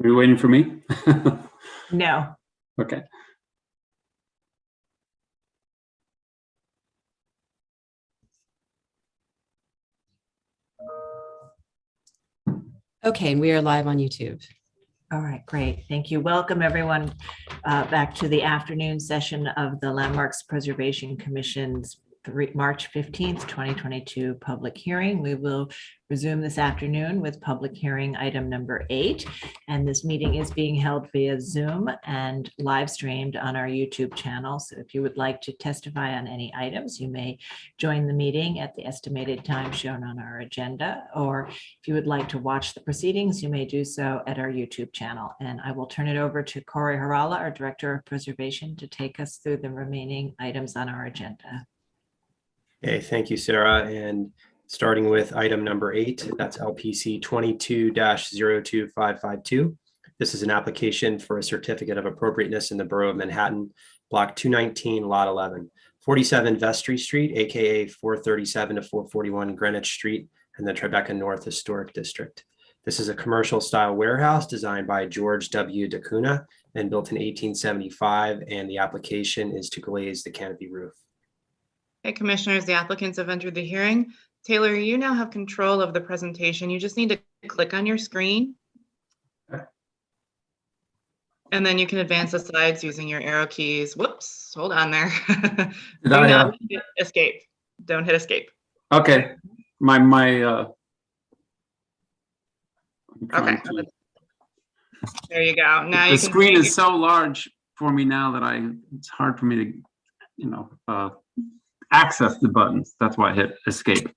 Are you waiting for me? No. Okay. Okay, and we are live on YouTube. All right, great. Thank you. Welcome, everyone, back to the afternoon session of the Landmarks Preservation Commission's March 15th, 2022 public hearing. We will resume this afternoon with public hearing item number 8. And this meeting is being held via Zoom and live streamed on our YouTube channel. So if you would like to testify on any items, you may join the meeting at the estimated time shown on our agenda. Or if you would like to watch the proceedings, you may do so at our YouTube channel. And I will turn it over to Corey Harala, our Director of Preservation, to take us through the remaining items on our agenda. Okay, thank you, Sarah. And starting with item number 8, that's LPC 22-02552. This is an application for a certificate of appropriateness in the Borough of Manhattan, Block 219, Lot 11, 47 Vestry Street, aka 437 to 441 Greenwich Street, in the Tribeca North Historic District. This is a commercial style warehouse designed by George W. DeCuna and built in 1875, and the application is to glaze the canopy roof. Okay, commissioners, the applicants have entered the hearing. Taylor, you now have control of the presentation. You just need to click on your screen. And then you can advance the slides using your arrow keys. Whoops, hold on there. Do not hit escape. Don't hit escape. Okay. Okay. There you go. Now the screen is so large for me now that it's hard for me to, access the buttons. That's why I hit escape.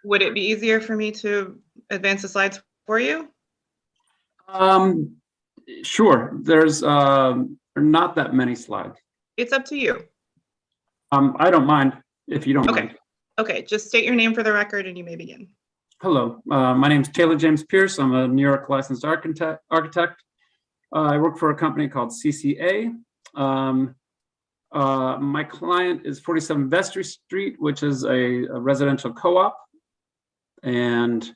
Would it be easier for me to advance the slides for you? Sure. There's not that many slides. It's up to you. I don't mind if you don't mind. Okay, just state your name for the record and you may begin. Hello, my name is Taylor James Pierce. I'm a New York licensed architect. I work for a company called CCA. My client is 47 Vestry Street, which is a residential co-op. And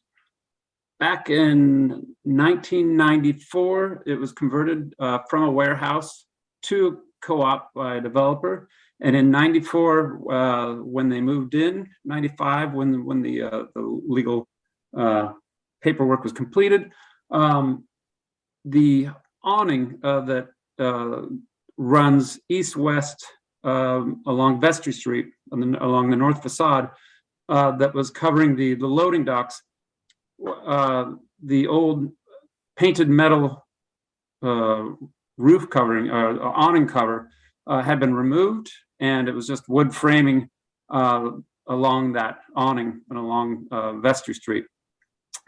back in 1994, it was converted from a warehouse to co-op by a developer. And in 94, when they moved in, 95, when the legal paperwork was completed, the awning that runs east-west along Vestry Street, along the north facade, that was covering the loading docks. The old painted metal roof covering, awning cover, had been removed, and it was just wood framing along that awning and along Vestry Street.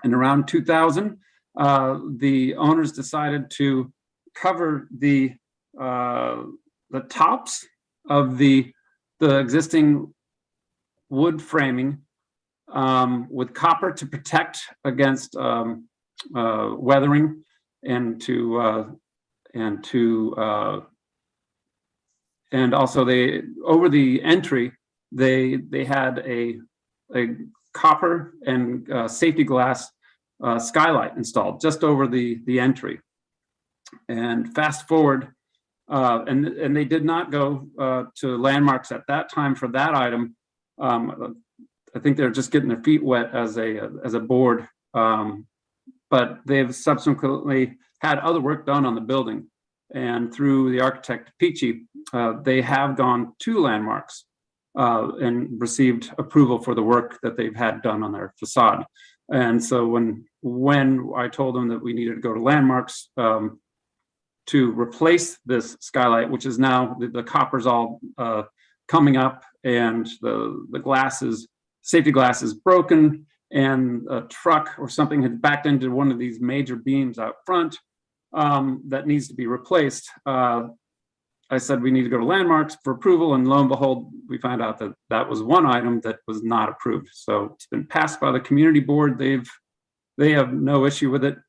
And around 2000, the owners decided to cover the tops of the existing wood framing with copper to protect against weathering, and also they, over the entry, they had a copper and safety glass skylight installed just over the entry. And fast forward, and they did not go to Landmarks at that time for that item. I think they're just getting their feet wet as a board, but they've subsequently had other work done on the building, and through the architect Peachy, they have gone to Landmarks and received approval for the work that they've had done on their facade. And so when I told them that we needed to go to Landmarks to replace this skylight, which is now the copper's all coming up, and the glasses, safety glass is broken, and a truck or something had backed into one of these major beams out front that needs to be replaced. I said we need to go to Landmarks for approval, and lo and behold, we found out that that was one item that was not approved. So it's been passed by the community board. They have no issue with it,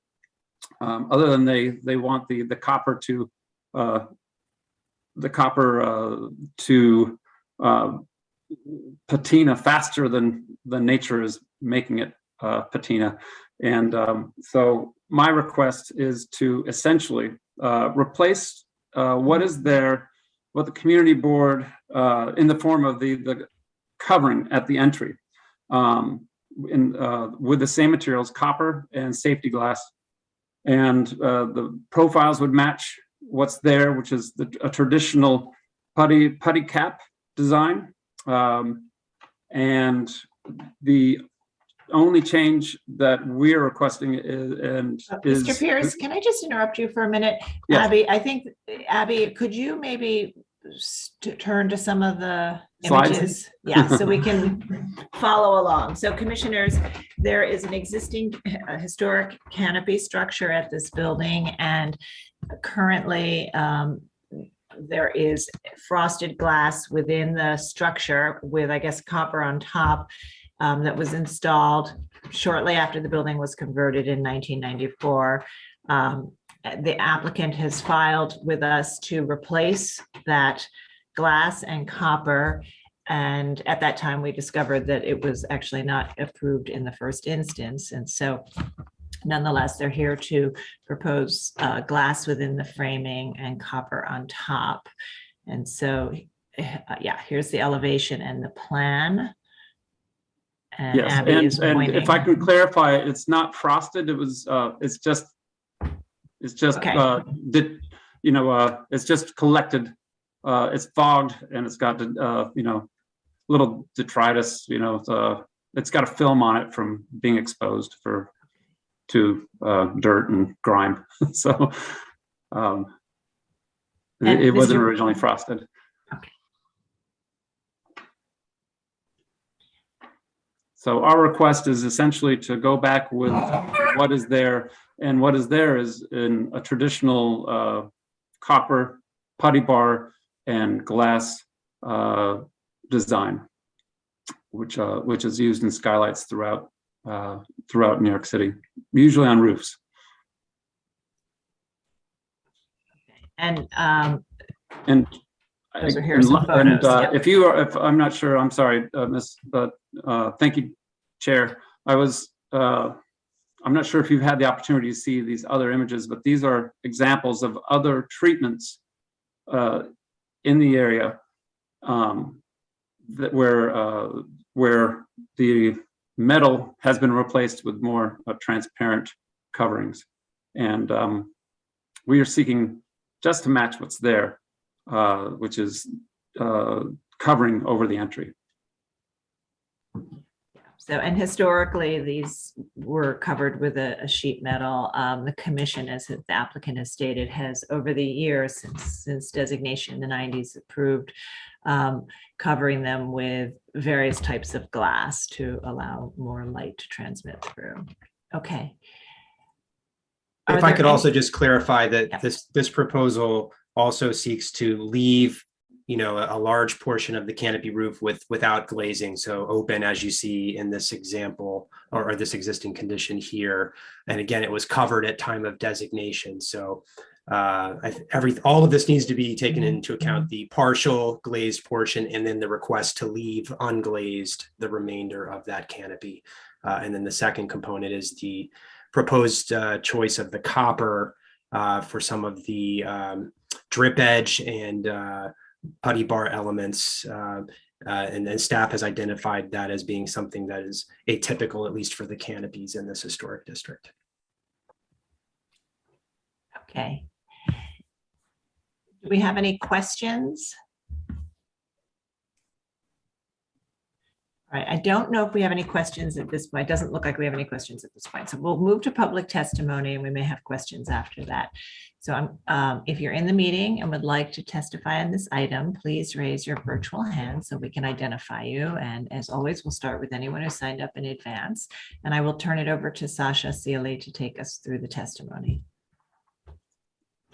other than they want the copper to patina faster than nature is making it patina. And so my request is to essentially replace what is there, what the community board in the form of the covering at the entry with the same materials, copper and safety glass. And the profiles would match what's there, which is a traditional putty cap design. And the only change that we're requesting is Mr. Pierce, can I just interrupt you for a minute? Yes. Abby, I think, Abby, could you maybe turn to some of the Slides? images? Yeah, so we can follow along. So commissioners, there is an existing historic canopy structure at this building, and currently there is frosted glass within the structure with, I guess, copper on top that was installed shortly after the building was converted in 1994. The applicant has filed with us to replace that glass and copper. And at that time, we discovered that it was actually not approved in the first instance. And so nonetheless, they're here to propose glass within the framing and copper on top. And so, yeah, here's the elevation and the plan. And Yes, Abby is and pointing. if I can clarify, it's not frosted. It was. It's just. Okay. It's just collected. It's fogged, and it's got little detritus. It's got a film on it from being exposed to dirt and grime. So it wasn't originally frosted. Okay. So our request is essentially to go back with what is there, and what is there is in a traditional copper putty bar and glass design, which is used in skylights throughout New York City, usually on roofs. And so here's some photos, yeah. If I'm not sure, I'm sorry, Miss, but thank you, Chair. I'm not sure if you've had the opportunity to see these other images, but these are examples of other treatments in the area where the metal has been replaced with more transparent coverings, and we are seeking just to match what's there, which is covering over the entry. So, and historically, these were covered with a sheet metal. The commission, as the applicant has stated, has over the years, since designation in the 90s, approved covering them with various types of glass to allow more light to transmit through. Okay. If I could also just clarify that this proposal also seeks to leave a large portion of the canopy roof without glazing, so open, as you see in this example, or this existing condition here. And again, it was covered at time of designation. So all of this needs to be taken into account: the partial glazed portion, and then the request to leave unglazed the remainder of that canopy. And then the second component is the proposed choice of the copper for some of the drip edge and putty bar elements, and staff has identified that as being something that is atypical, at least for the canopies in this historic district. Okay. Do we have any questions? All right, I don't know if we have any questions at this point. It doesn't look like we have any questions at this point. So we'll move to public testimony, and we may have questions after that. So if you're in the meeting and would like to testify on this item, please raise your virtual hand so we can identify you. And as always, we'll start with anyone who signed up in advance. And I will turn it over to Sasha Sealy to take us through the testimony.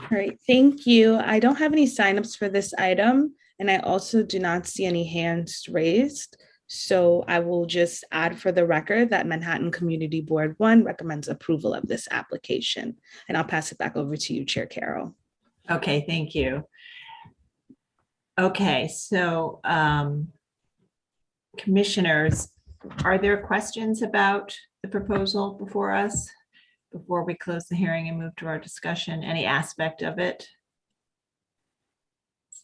All right, thank you. I don't have any signups for this item, and I also do not see any hands raised. So I will just add for the record that Manhattan Community Board 1 recommends approval of this application. And I'll pass it back over to you, Chair Carroll. Okay, thank you. Okay, so commissioners, are there questions about the proposal before us? before we close the hearing and move to our discussion, any aspect of it?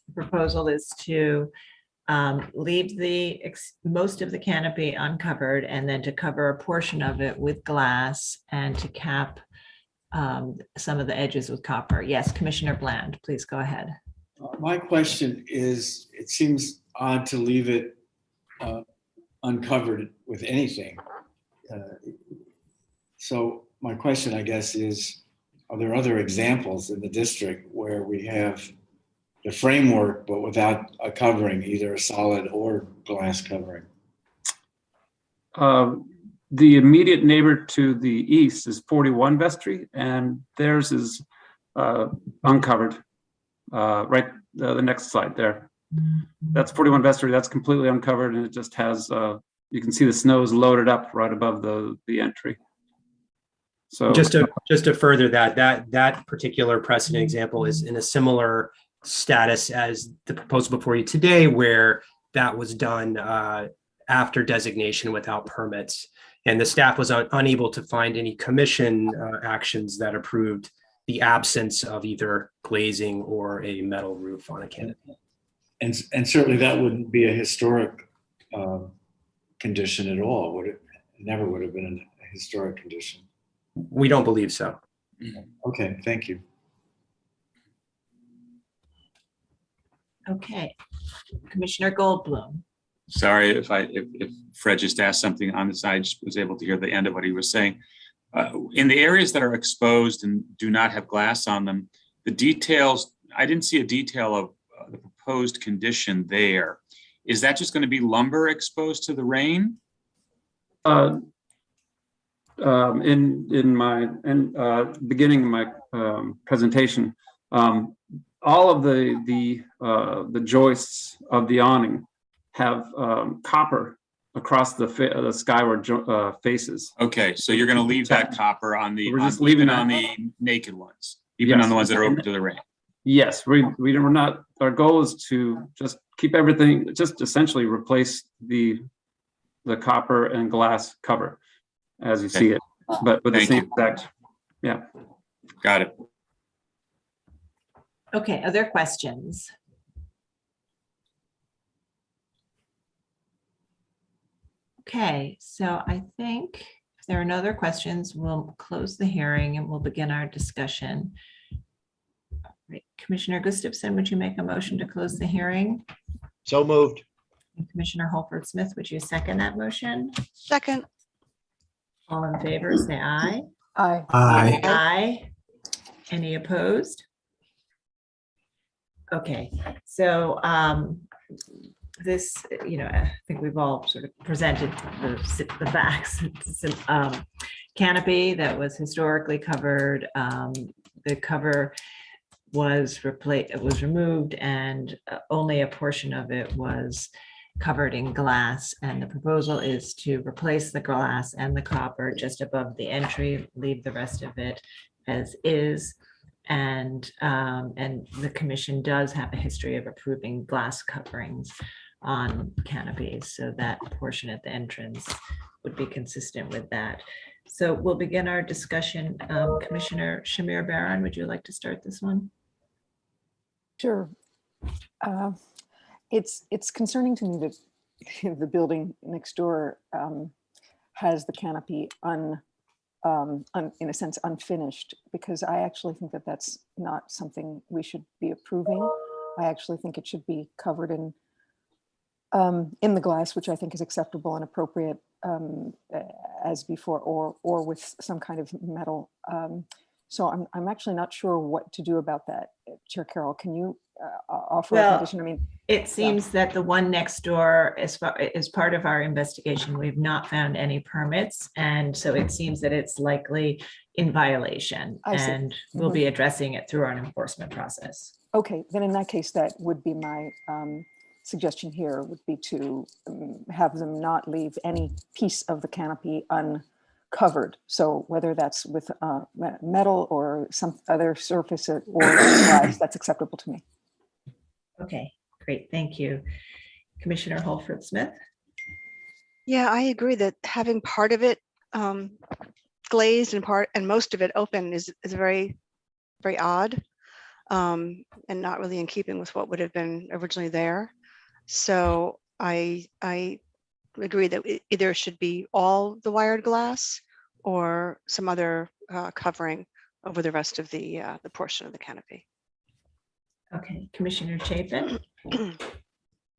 The proposal is to leave most of the canopy uncovered and then to cover a portion of it with glass and to cap some of the edges with copper. Yes, Commissioner Bland, please go ahead. My question is, it seems odd to leave it uncovered with anything. So my question, I guess, is, are there other examples in the district where we have the framework but without a covering, either a solid or glass covering? The immediate neighbor to the east is 41 Vestry, and theirs is uncovered. Right, the next slide there. That's 41 Vestry. That's completely uncovered, and it just has. You can see the snow is loaded up right above the entry. So Just to further that particular precedent example is in a similar status as the proposal before you today, where that was done after designation without permits, and the staff was unable to find any commission actions that approved the absence of either glazing or a metal roof on a canopy. And certainly that wouldn't be a historic condition at all, would it? It never would have been a historic condition. We don't believe so. Okay, thank you. Okay, Commissioner Goldblum. Sorry if Fred just asked something on the side, I just was able to hear the end of what he was saying. In the areas that are exposed and do not have glass on them, the details, I didn't see a detail of the proposed condition there. Is that just going to be lumber exposed to the rain? In my beginning of my presentation, all of the joists of the awning have copper across the skyward faces. Okay, so you're going to leave that copper on the We're just leaving on the naked ones, even on the ones that are open to the rain. Yes, we're not. Our goal is to just keep everything, just essentially replace the copper and glass cover as you see it, but with the same exact. Yeah. Got it. Okay, other questions? Okay, so I think if there are no other questions, we'll close the hearing and we'll begin our discussion. All right, Commissioner Gustafson, would you make a motion to close the hearing? So moved. And Commissioner Holford Smith, would you second that motion? Second. All in favor, say aye. Aye. Aye. Aye. Any opposed? Okay, so this, I think we've all sort of presented the facts. Canopy that was historically covered, the cover was removed, and only a portion of it was covered in glass, and the proposal is to replace the glass and the copper just above the entry, leave the rest of it as is. And the commission does have a history of approving glass coverings on canopies, so that portion at the entrance would be consistent with that. So we'll begin our discussion. Commissioner Shamir Baran, would you like to start this one? Sure. It's concerning to me that the building next door has the canopy in a sense unfinished, because I actually think that that's not something we should be approving. I actually think it should be covered in the glass, which I think is acceptable and appropriate as before, or with some kind of metal. So I'm actually not sure what to do about that. Chair Carroll, can you offer a condition? I mean, it seems that the one next door, as part of our investigation, we've not found any permits, and so it seems that it's likely in violation, and we'll be addressing it through our enforcement process. Okay, then in that case, that would be my suggestion here, would be to have them not leave any piece of the canopy uncovered. So whether that's with metal or some other surface or glass, that's acceptable to me. Okay, great, thank you. Commissioner Holford Smith? Yeah, I agree that having part of it glazed and most of it open is very, very odd, and not really in keeping with what would have been originally there. So I agree that it either should be all the wired glass or some other covering over the rest of the portion of the canopy. Okay, Commissioner Chapin.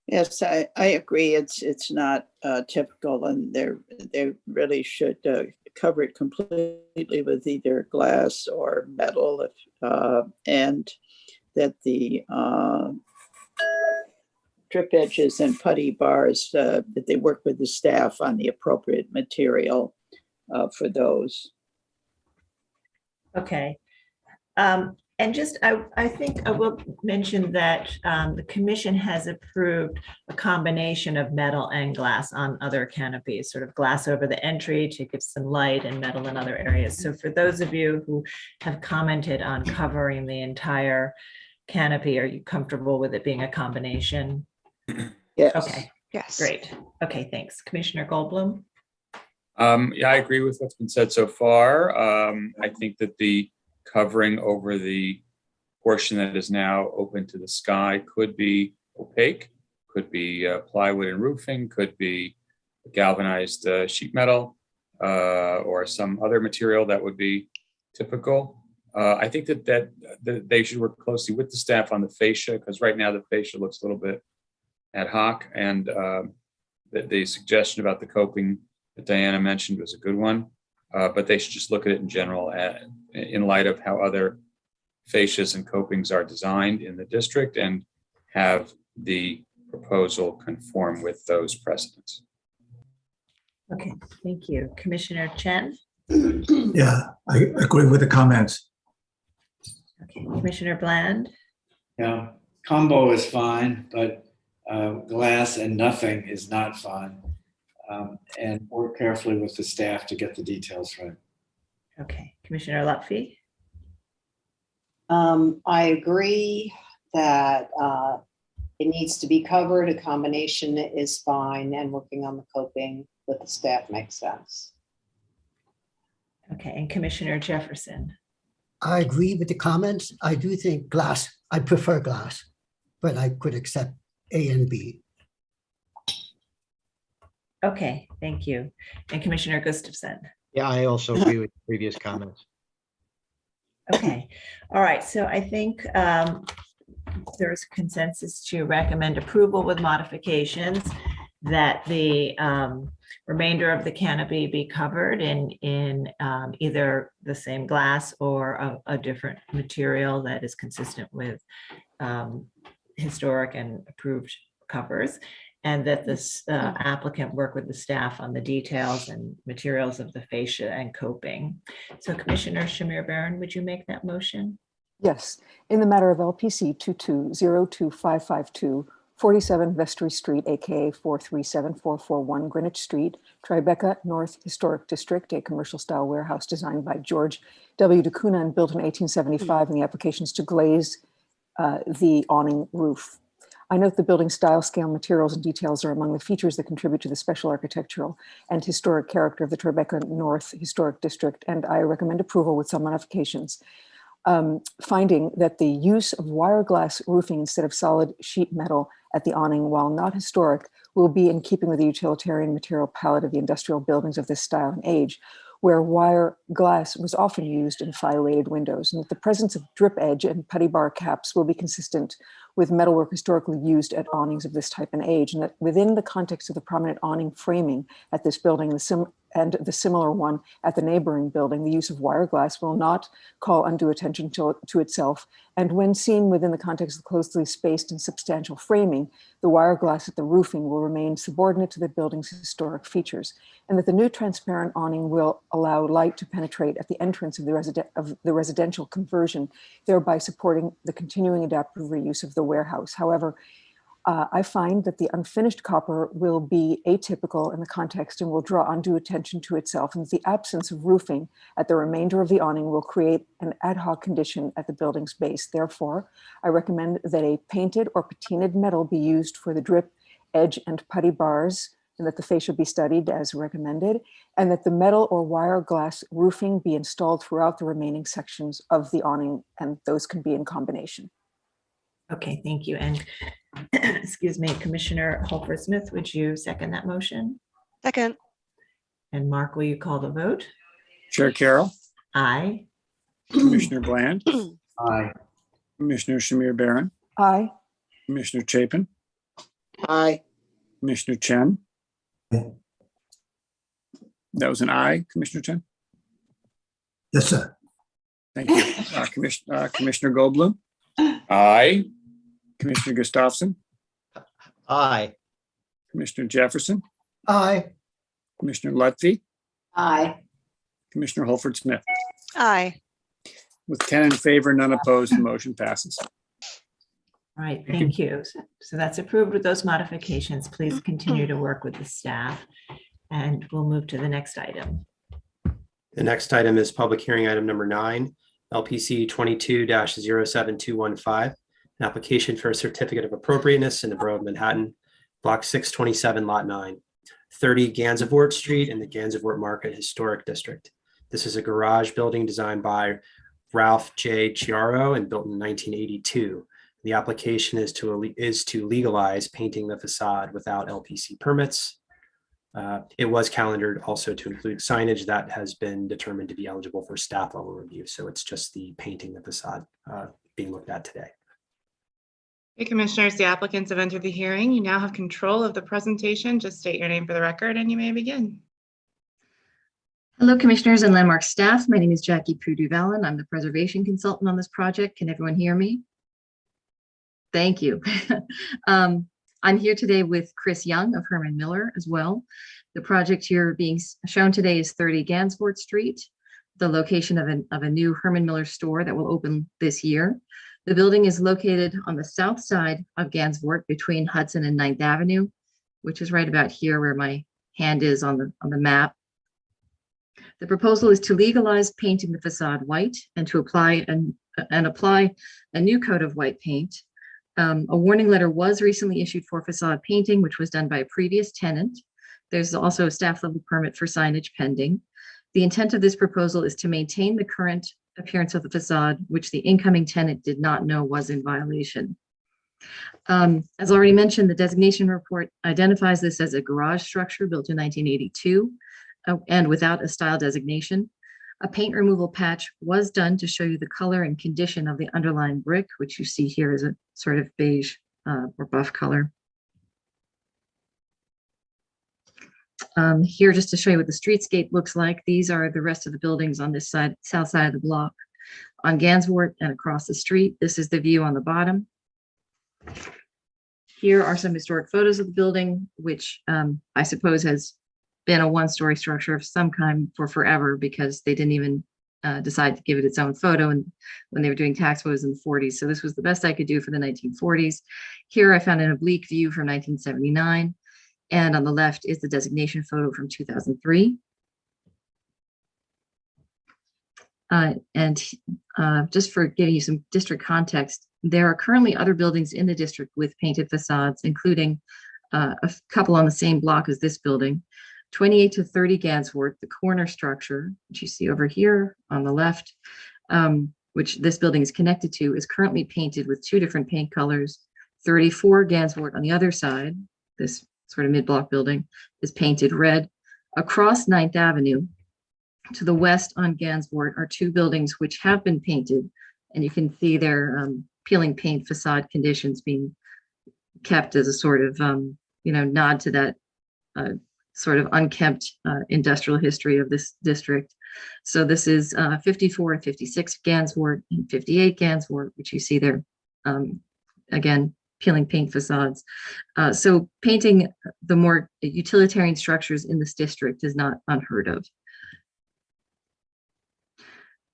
Yes, I agree. It's not typical, and they really should cover it completely with either glass or metal, and that the drip edges and putty bars, that they work with the staff on the appropriate material for those. Okay. And just, I think I will mention that the commission has approved a combination of metal and glass on other canopies, sort of glass over the entry to give some light and metal in other areas. So for those of you who have commented on covering the entire canopy, are you comfortable with it being a combination? Yes. Okay, Yes. great. Okay, thanks. Commissioner Goldblum? Yeah, I agree with what's been said so far. I think that the covering over the portion that is now open to the sky could be opaque, could be plywood and roofing, could be galvanized sheet metal, or some other material that would be typical. I think that they should work closely with the staff on the fascia, because right now the fascia looks a little bit ad hoc, and the suggestion about the coping that Diana mentioned was a good one. But they should just look at it in general in light of how other fascias and copings are designed in the district, and have the proposal conform with those precedents. Okay, thank you. Commissioner Chen? Yeah, I agree with the comments. Okay, Commissioner Bland? Yeah, combo is fine, but glass and nothing is not fine. And work carefully with the staff to get the details right. Okay, Commissioner Lutfi? I agree that it needs to be covered. A combination is fine, and working on the coping with the staff makes sense. Okay, and Commissioner Jefferson? I agree with the comments. I do think glass, I prefer glass, but I could accept A and B. Okay, thank you. And Commissioner Gustafson? Yeah, I also agree with previous comments. Okay, all right, so I think there's consensus to recommend approval with modifications, that the remainder of the canopy be covered in either the same glass or a different material that is consistent with historic and approved covers, and that this applicant work with the staff on the details and materials of the fascia and coping. So Commissioner Shamir Baron, would you make that motion? Yes, in the matter of LPC 22-02552, 47 Vestry Street, aka 437441 Greenwich Street, Tribeca North Historic District, a commercial style warehouse designed by George W. DeCuna and built in 1875, and the applications to glaze the awning roof. I note the building style, scale, materials, and details are among the features that contribute to the special architectural and historic character of the Tribeca North Historic District, and I recommend approval with some modifications. Finding that the use of wire glass roofing instead of solid sheet metal at the awning, while not historic, will be in keeping with the utilitarian material palette of the industrial buildings of this style and age, where wire glass was often used in file-rated windows, and that the presence of drip edge and putty bar caps will be consistent with metalwork historically used at awnings of this type and age, and that within the context of the prominent awning framing at this building and the similar one at the neighboring building, the use of wire glass will not call undue attention to itself, and when seen within the context of closely spaced and substantial framing, the wire glass at the roofing will remain subordinate to the building's historic features, and that the new transparent awning will allow light to penetrate at the entrance of the residential conversion, thereby supporting the continuing adaptive reuse of the warehouse. However, I find that the unfinished copper will be atypical in the context and will draw undue attention to itself, and the absence of roofing at the remainder of the awning will create an ad hoc condition at the building's base. Therefore, I recommend that a painted or patinaed metal be used for the drip, edge, and putty bars and that the fascia be studied as recommended, and that the metal or wire glass roofing be installed throughout the remaining sections of the awning, and those can be in combination. Okay, thank you. And excuse me, Commissioner Holford Smith, would you second that motion? Second. And Mark, will you call the vote? Chair Carroll, Aye. Commissioner Bland, Aye. Commissioner Shamir Barron, Aye. Commissioner Chapin, Aye. Commissioner Chen. That was an aye, Commissioner Chen. Yes, sir. Thank you. Commissioner Goldblum, Aye. Commissioner Gustafson, Aye. Commissioner Jefferson, Aye. Commissioner Lutfi, Aye. Commissioner Holford Smith. Aye. With 10 in favor, none opposed, the motion passes. All right, thank you. So that's approved with those modifications. Please continue to work with the staff. And we'll move to the next item. The next item is public hearing item number 9, LPC 22-07215, an application for a certificate of appropriateness in the Borough of Manhattan, Block 627, Lot 9, 30 Gansevoort Street in the Gansevoort Market Historic District. This is a garage building designed by Ralph J. Chiaro and built in 1982. The application is to legalize painting the facade without LPC permits. It was calendared also to include signage that has been determined to be eligible for staff level review. So it's just the painting the facade being looked at today. Okay, Commissioners, the applicants have entered the hearing. You now have control of the presentation. Just state your name for the record and you may begin. Hello, Commissioners and Landmark staff. My name is Jackie Prudu-Vallon. I'm the preservation consultant on this project. Can everyone hear me? Thank you. I'm here today with Chris Young of Herman Miller as well. The project here being shown today is 30 Gansevoort Street, the location of a new Herman Miller store that will open this year. The building is located on the south side of Gansevoort between Hudson and 9th Avenue, which is right about here where my hand is on the map. The proposal is to legalize painting the facade white and to apply a new coat of white paint. A warning letter was recently issued for facade painting, which was done by a previous tenant. There's also a staff level permit for signage pending. The intent of this proposal is to maintain the current appearance of the facade, which the incoming tenant did not know was in violation. As already mentioned, the designation report identifies this as a garage structure built in 1982 and without a style designation. A paint removal patch was done to show you the color and condition of the underlying brick, which you see here is a sort of beige or buff color. Here, just to show you what the streetscape looks like, these are the rest of the buildings on this side, south side of the block. On Gansevoort and across the street, this is the view on the bottom. Here are some historic photos of the building, which I suppose has been a one-story structure of some kind for forever because they didn't even decide to give it its own photo and when they were doing tax photos in the 40s. So this was the best I could do for the 1940s. Here I found an oblique view from 1979. And on the left is the designation photo from 2003. Just for giving you some district context, there are currently other buildings in the district with painted facades, including a couple on the same block as this building. 28 to 30 Gansevoort, the corner structure, which you see over here on the left, which this building is connected to, is currently painted with 2 different paint colors. 34 Gansevoort on the other side, this sort of mid-block building, is painted red. Across 9th Avenue, to the west on Gansevoort, are 2 buildings which have been painted, and you can see their peeling paint facade conditions being kept as a sort of, nod to that sort of unkempt industrial history of this district. So this is 54 and 56 Gansevoort and 58 Gansevoort, which you see there, again, peeling paint facades. So painting the more utilitarian structures in this district is not unheard of.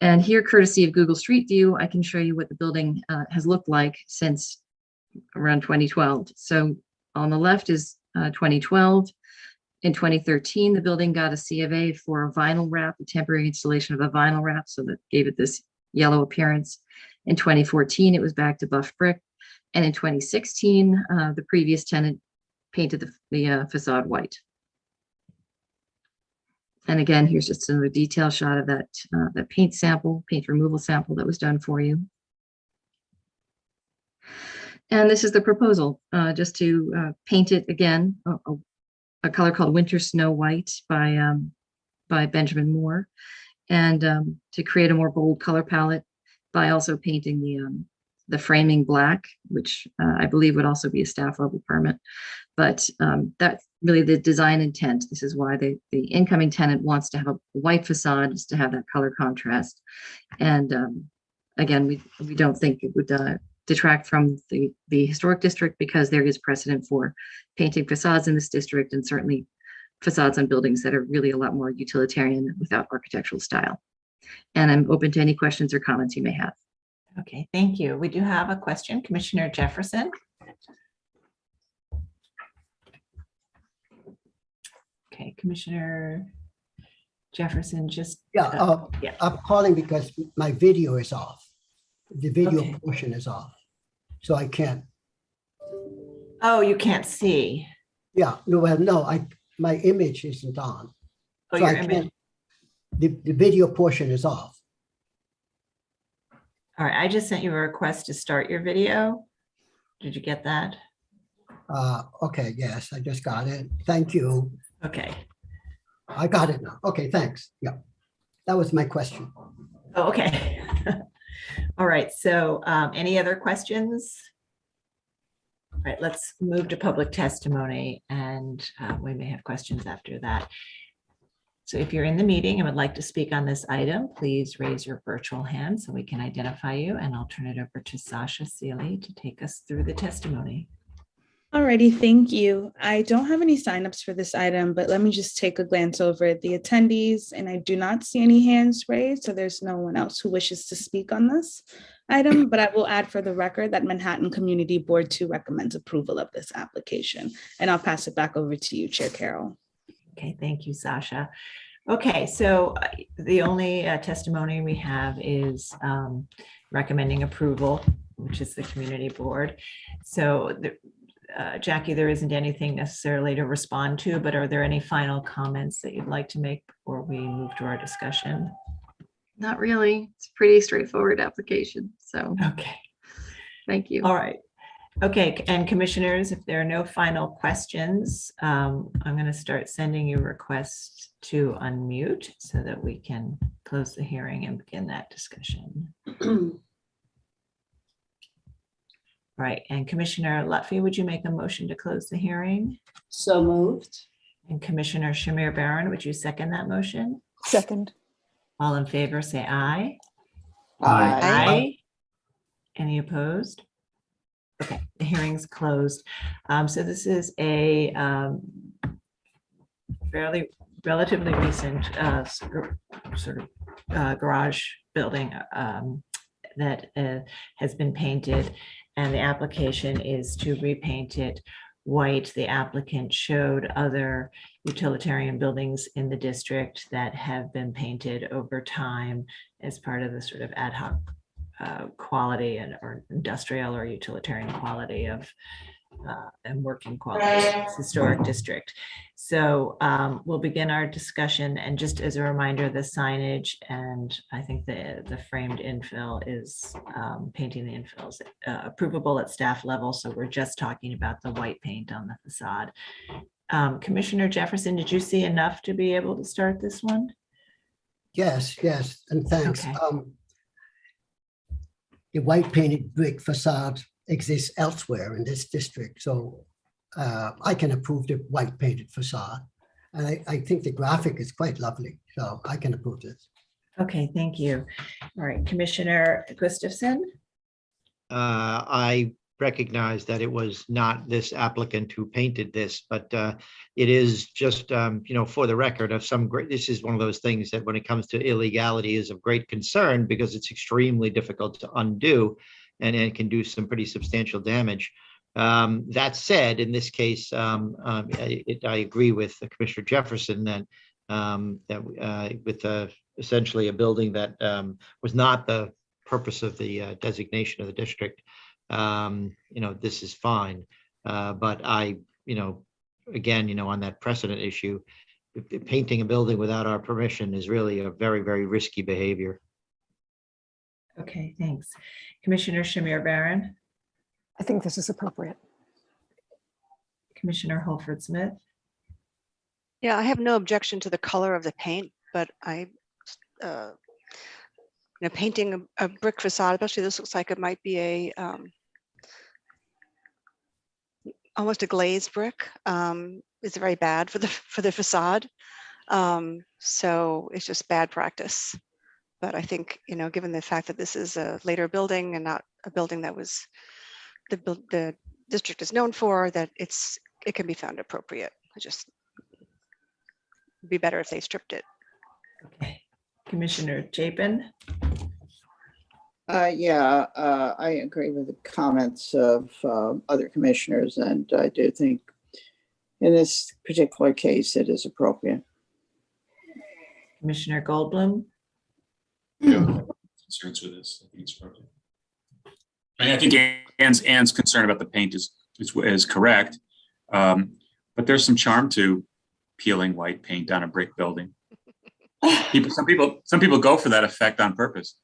And here, courtesy of Google Street View, I can show you what the building has looked like since around 2012. So on the left is 2012. In 2013, the building got a C of A for a vinyl wrap, a temporary installation of a vinyl wrap, so that gave it this yellow appearance. In 2014, it was back to buff brick. And in 2016, the previous tenant painted the facade white. And again, here's just another detail shot of that, that paint removal sample that was done for you. And this is the proposal, just to paint it again, a color called Winter Snow White by Benjamin Moore, and to create a more bold color palette by also painting the framing black, which I believe would also be a staff level permit. But that's really the design intent. This is why the incoming tenant wants to have a white facade, just to have that color contrast. And again, we don't think it would detract from the historic district, because there is precedent for painting facades in this district, and certainly facades on buildings that are really a lot more utilitarian without architectural style. And I'm open to any questions or comments you may have. Okay, thank you. We do have a question, Commissioner Jefferson. Okay, Commissioner Jefferson, just Yeah, I'm calling because my video is off. The video portion is off, so I can't. Oh, you can't see. Yeah, no, well, no, my image isn't on. Oh, So your I image. can't, the video portion is off. All right, I just sent you a request to start your video. Did you get that? Okay, yes, I just got it. Thank you. Okay. I got it now. Okay, thanks. Yeah, that was my question. Oh, okay. All right, so any other questions? All right, let's move to public testimony, and we may have questions after that. So if you're in the meeting and would like to speak on this item, please raise your virtual hand so we can identify you, and I'll turn it over to Sasha Seeley to take us through the testimony. Alrighty, thank you. I don't have any signups for this item, but let me just take a glance over the attendees, and I do not see any hands raised, so there's no one else who wishes to speak on this item, but I will add for the record that Manhattan Community Board 2 recommends approval of this application, and I'll pass it back over to you, Chair Carroll. Okay, thank you, Sasha. Okay, so the only testimony we have is recommending approval, which is the community board. So Jackie, there isn't anything necessarily to respond to, but are there any final comments that you'd like to make before we move to our discussion? Not really. It's a pretty straightforward application. So, okay. Thank you. All right. Okay, and commissioners, if there are no final questions, I'm going to start sending you requests to unmute so that we can close the hearing and begin that discussion. All right, and Commissioner Lutfi, would you make a motion to close the hearing? So moved. And Commissioner Shamir Baran, would you second that motion? Second. All in favor, say aye. Aye. Aye. Any opposed? Okay, the hearing's closed. So this is a relatively recent garage building that has been painted, and the application is to repaint it white. The applicant showed other utilitarian buildings in the district that have been painted over time as part of the sort of ad hoc quality or industrial or utilitarian quality of and working quality of this historic district. So we'll begin our discussion, and just as a reminder, the signage and I think the framed infill is painting the infills approvable at staff level. So we're just talking about the white paint on the facade. Commissioner Jefferson, did you see enough to be able to start this one? Yes, and thanks. Okay. The white painted brick facade exists elsewhere in this district, so I can approve the white painted facade. And I think the graphic is quite lovely, so I can approve this. Okay, thank you. All right, Commissioner Gustafson. I recognize that it was not this applicant who painted this, but it is just, for the record of some great, this is one of those things that when it comes to illegality is of great concern because it's extremely difficult to undo and it can do some pretty substantial damage. That said, in this case, I agree with Commissioner Jefferson that with essentially a building that was not the purpose of the designation of the district, this is fine. But I, again, on that precedent issue, painting a building without our permission is really a very, very risky behavior. Okay, thanks. Commissioner Shamir Barron, I think this is appropriate. Commissioner Holford Smith. Yeah, I have no objection to the color of the paint, but painting a brick facade, especially this looks like it might be a almost a glazed brick. Is very bad for the facade. So it's just bad practice. But I think, given the fact that this is a later building and not a building that was the district is known for, that it can be found appropriate. It just would be better if they stripped it. Okay, Commissioner Chapin. Yeah, I agree with the comments of other commissioners, and I do think in this particular case it is appropriate. Commissioner Goldblum. Concerns with this. I think it's appropriate. I think Ann's concern about the paint is correct, but there's some charm to peeling white paint on a brick building. Some people go for that effect on purpose.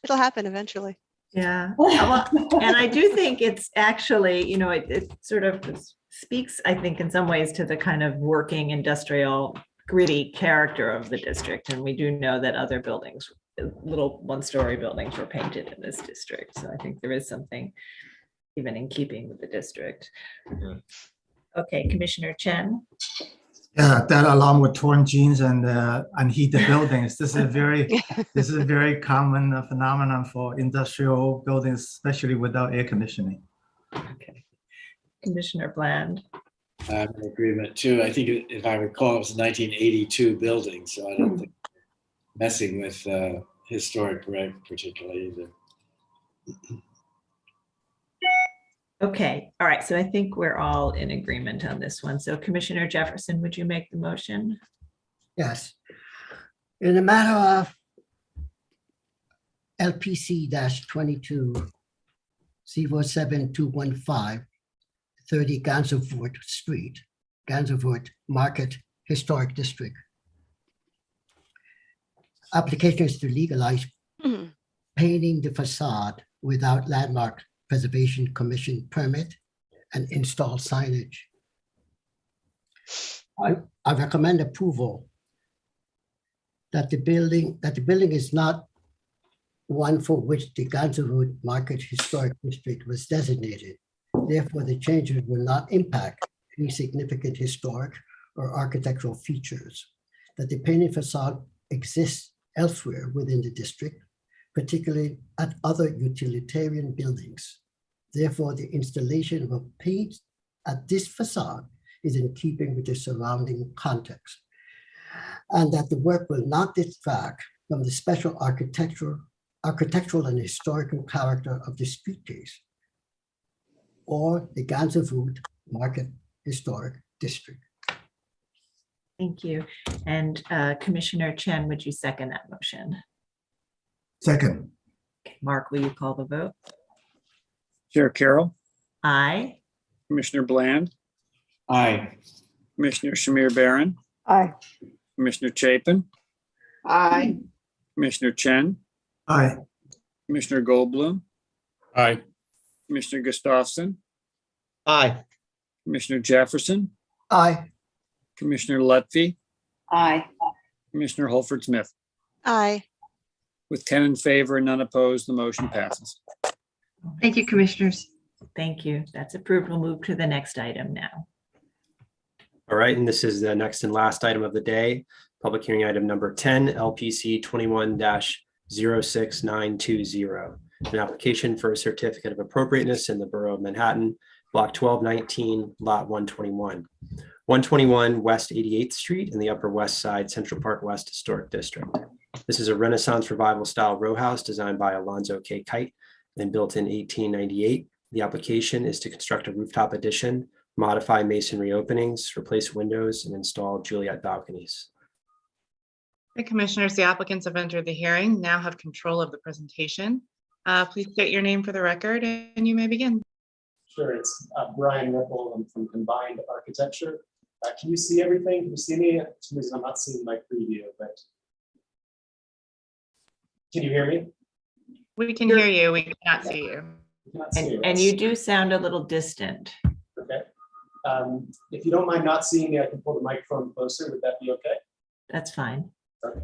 It'll happen eventually. Yeah, well, and I do think it's actually, it sort of speaks, I think, in some ways to the kind of working industrial gritty character of the district. And we do know that other buildings, little one-story buildings, were painted in this district. So I think there is something even in keeping with the district. Okay, Commissioner Chen. Yeah, that along with torn jeans and unheated buildings. This is a very common phenomenon for industrial buildings, especially without air conditioning. Okay, Commissioner Bland. I'm in agreement too. I think if I recall, it was a 1982 building, so I don't think messing with historic brick particularly either. Okay, all right, so I think we're all in agreement on this one. So Commissioner Jefferson, would you make the motion? Yes. In the matter of LPC-22 07215 30 Gansevoort Street, Gansevoort Market Historic District. Application is to legalize painting the facade without Landmark Preservation Commission permit and install signage. I recommend approval that the building is not one for which the Gansevoort Market Historic District was designated. Therefore, the changes will not impact any significant historic or architectural features. That the painted facade exists elsewhere within the district, particularly at other utilitarian buildings. Therefore, the installation of a paint at this facade is in keeping with the surrounding context. And that the work will not distract from the special architectural and historical character of the street case or the Gansevoort Market Historic District. Thank you. And Commissioner Chen, would you second that motion? Second. Okay, Mark, will you call the vote? Chair Carroll, Aye. Commissioner Bland, Aye. Commissioner Shamir Barron, Aye. Commissioner Chapin, Aye. Commissioner Chen, Aye. Commissioner Goldblum, Aye. Commissioner Gustafson, Aye. Commissioner Jefferson, Aye. Commissioner Lutfi, Aye. Commissioner Holford Smith. Aye. With 10 in favor and none opposed, the motion passes. Thank you, commissioners. Thank you. That's approved. We'll move to the next item now. All right, and this is the next and last item of the day, public hearing item number 10, LPC 21-06920. An application for a certificate of appropriateness in the Borough of Manhattan, block 1219, lot 121. 121 West 88th Street in the Upper West Side, Central Park West Historic District. This is a Renaissance Revival style row house designed by Alonzo K. Kite and built in 1898. The application is to construct a rooftop addition, modify masonry openings, replace windows, and install Juliet balconies. The commissioners, the applicants have entered the hearing, now have control of the presentation. Please state your name for the record and you may begin. Sure, it's Brian Ripple. I'm from Combined Architecture. Can you see everything? Can you see me? For some reason, I'm not seeing my preview, but can you hear me? We can hear you. We cannot see you. You cannot see me, And right? you do sound a little distant. Okay. If you don't mind not seeing me, I can pull the microphone closer. Would that be okay? That's fine. Okay.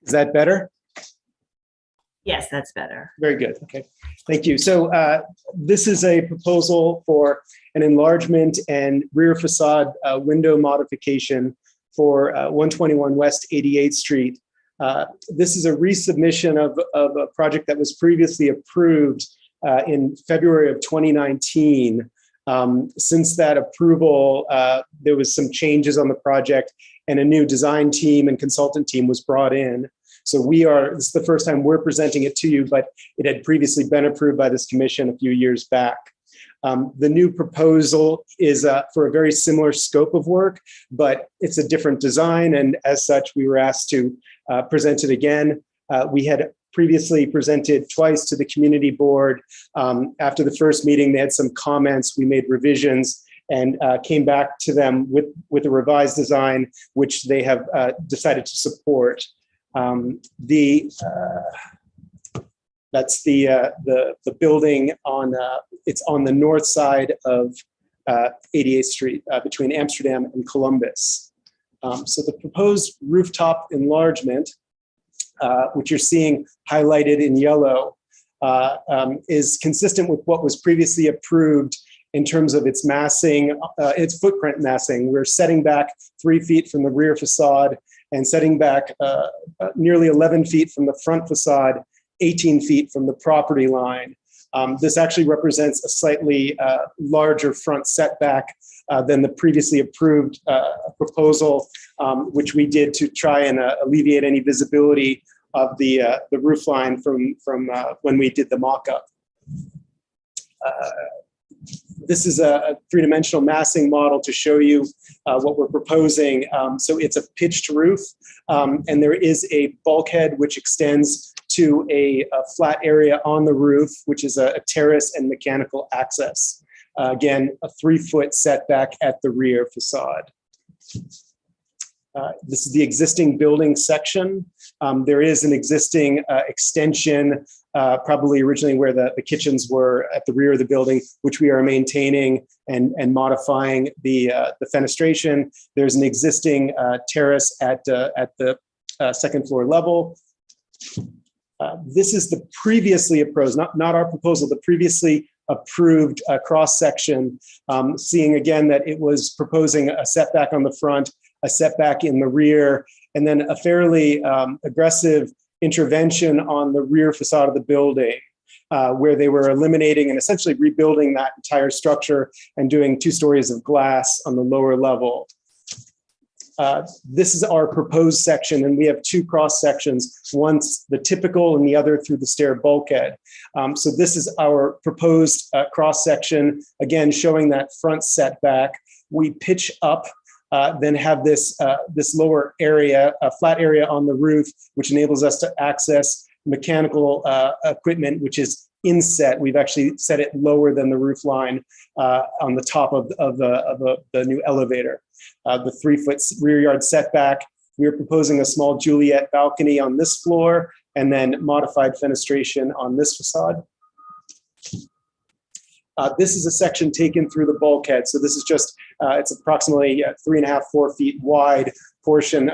Is that better? Yes, that's better. Very good. Okay. Thank you. So this is a proposal for an enlargement and rear facade window modification for 121 West 88th Street. This is a resubmission of a project that was previously approved in February of 2019. Since that approval, there was some changes on the project and a new design team and consultant team was brought in. So this is the first time we're presenting it to you, but it had previously been approved by this commission a few years back. The new proposal is for a very similar scope of work, but it's a different design. And as such, we were asked to present it again. We had previously presented twice to the community board. After the first meeting, they had some comments. We made revisions and came back to them with a revised design, which they have decided to support. That's the building on it's on the north side of 88th Street between Amsterdam and Columbus. So the proposed rooftop enlargement, which you're seeing highlighted in yellow, is consistent with what was previously approved in terms of its massing, its footprint massing. We're setting back 3 feet from the rear facade and setting back nearly 11 feet from the front facade, 18 feet from the property line. This actually represents a slightly larger front setback than the previously approved proposal, which we did to try and alleviate any visibility of the roof line from when we did the mock-up. This is a three-dimensional massing model to show you what we're proposing. So it's a pitched roof, and there is a bulkhead which extends to a flat area on the roof, which is a terrace and mechanical access. Again, a 3-foot setback at the rear facade. This is the existing building section. There is an existing extension, probably originally where the kitchens were at the rear of the building, which we are maintaining and modifying the fenestration. There's an existing terrace at the second floor level. This is the previously approved, not our proposal, the previously approved cross section, seeing again that it was proposing a setback on the front, a setback in the rear, and then a fairly aggressive intervention on the rear facade of the building, where they were eliminating and essentially rebuilding that entire structure and doing 2 stories of glass on the lower level. This is our proposed section, and we have 2 cross sections, one's the typical and the other through the stair bulkhead. So this is our proposed cross section, again, showing that front setback. We pitch up, then have this lower area, a flat area on the roof, which enables us to access mechanical equipment, which is inset. We've actually set it lower than the roof line on the top of the new elevator. The 3-foot rear yard setback. We're proposing a small Juliet balcony on this floor and then modified fenestration on this facade. This is a section taken through the bulkhead. So this is just, it's approximately 3.5, 4 feet wide portion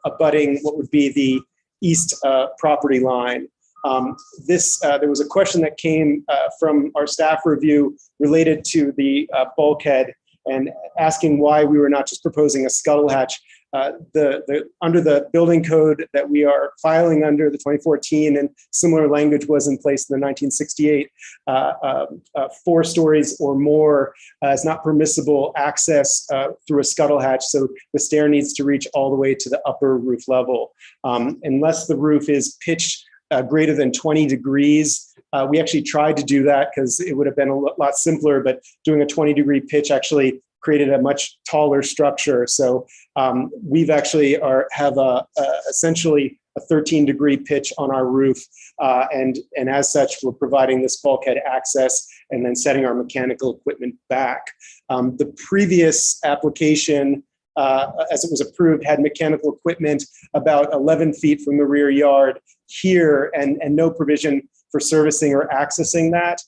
abutting what would be the east property line. There was a question that came from our staff review related to the bulkhead and asking why we were not just proposing a scuttle hatch. Under the building code that we are filing under, the 2014, and similar language was in place in the 1968, 4 stories or more is not permissible access through a scuttle hatch. So the stair needs to reach all the way to the upper roof level. Unless the roof is pitched greater than 20 degrees. We actually tried to do that because it would have been a lot simpler, but doing a 20-degree pitch actually created a much taller structure. So we've actually have essentially a 13-degree pitch on our roof. And as such, we're providing this bulkhead access and then setting our mechanical equipment back. The previous application, as it was approved, had mechanical equipment about 11 feet from the rear yard here and no provision for servicing or accessing that.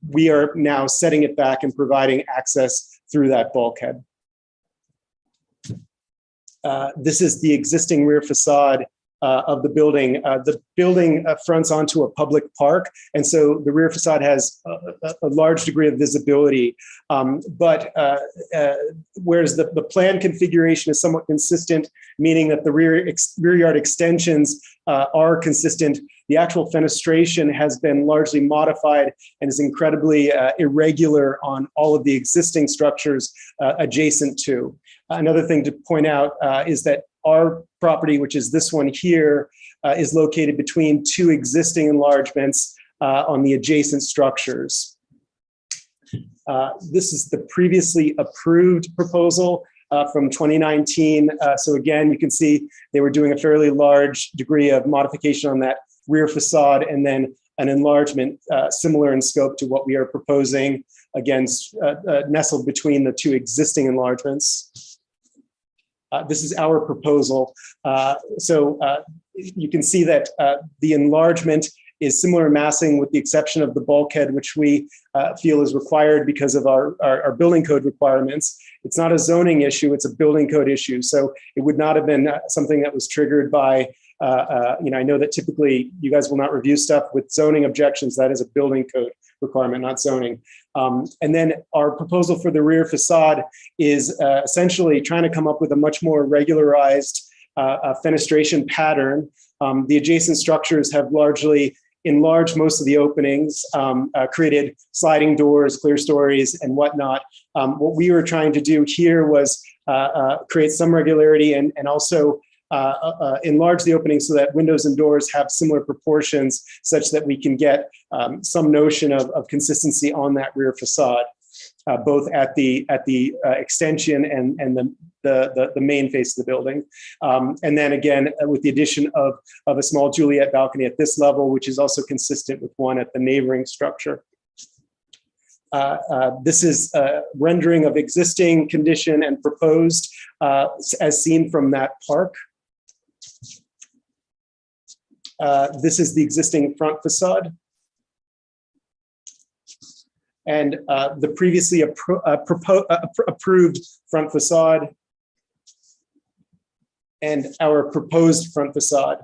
We are now setting it back and providing access through that bulkhead. This is the existing rear facade of the building. The building fronts onto a public park, and so the rear facade has a large degree of visibility. But whereas the plan configuration is somewhat consistent, meaning that the rear yard extensions are consistent, the actual fenestration has been largely modified and is incredibly irregular on all of the existing structures adjacent to. Another thing to point out is that our property, which is this one here, is located between two existing enlargements on the adjacent structures. This is the previously approved proposal from 2019. So again, you can see they were doing a fairly large degree of modification on that rear facade, and then an enlargement similar in scope to what we are proposing, against nestled between the two existing enlargements. This is our proposal. So you can see that the enlargement is similar massing with the exception of the bulkhead, which we feel is required because of our building code requirements. It's not a zoning issue, it's a building code issue. So it would not have been something that was triggered by, I know that typically you guys will not review stuff with zoning objections. That is a building code requirement, not zoning. And then our proposal for the rear facade is essentially trying to come up with a much more regularized fenestration pattern. The adjacent structures have largely enlarged most of the openings, created sliding doors, clear stories, and whatnot. What we were trying to do here was create some regularity and also enlarge the openings so that windows and doors have similar proportions, such that we can get some notion of consistency on that rear facade, both at the extension and the main face of the building. And then again, with the addition of a small Juliet balcony at this level, which is also consistent with one at the neighboring structure. This is a rendering of existing condition and proposed as seen from that park. This is the existing front facade. And the previously approved front facade and our proposed front facade.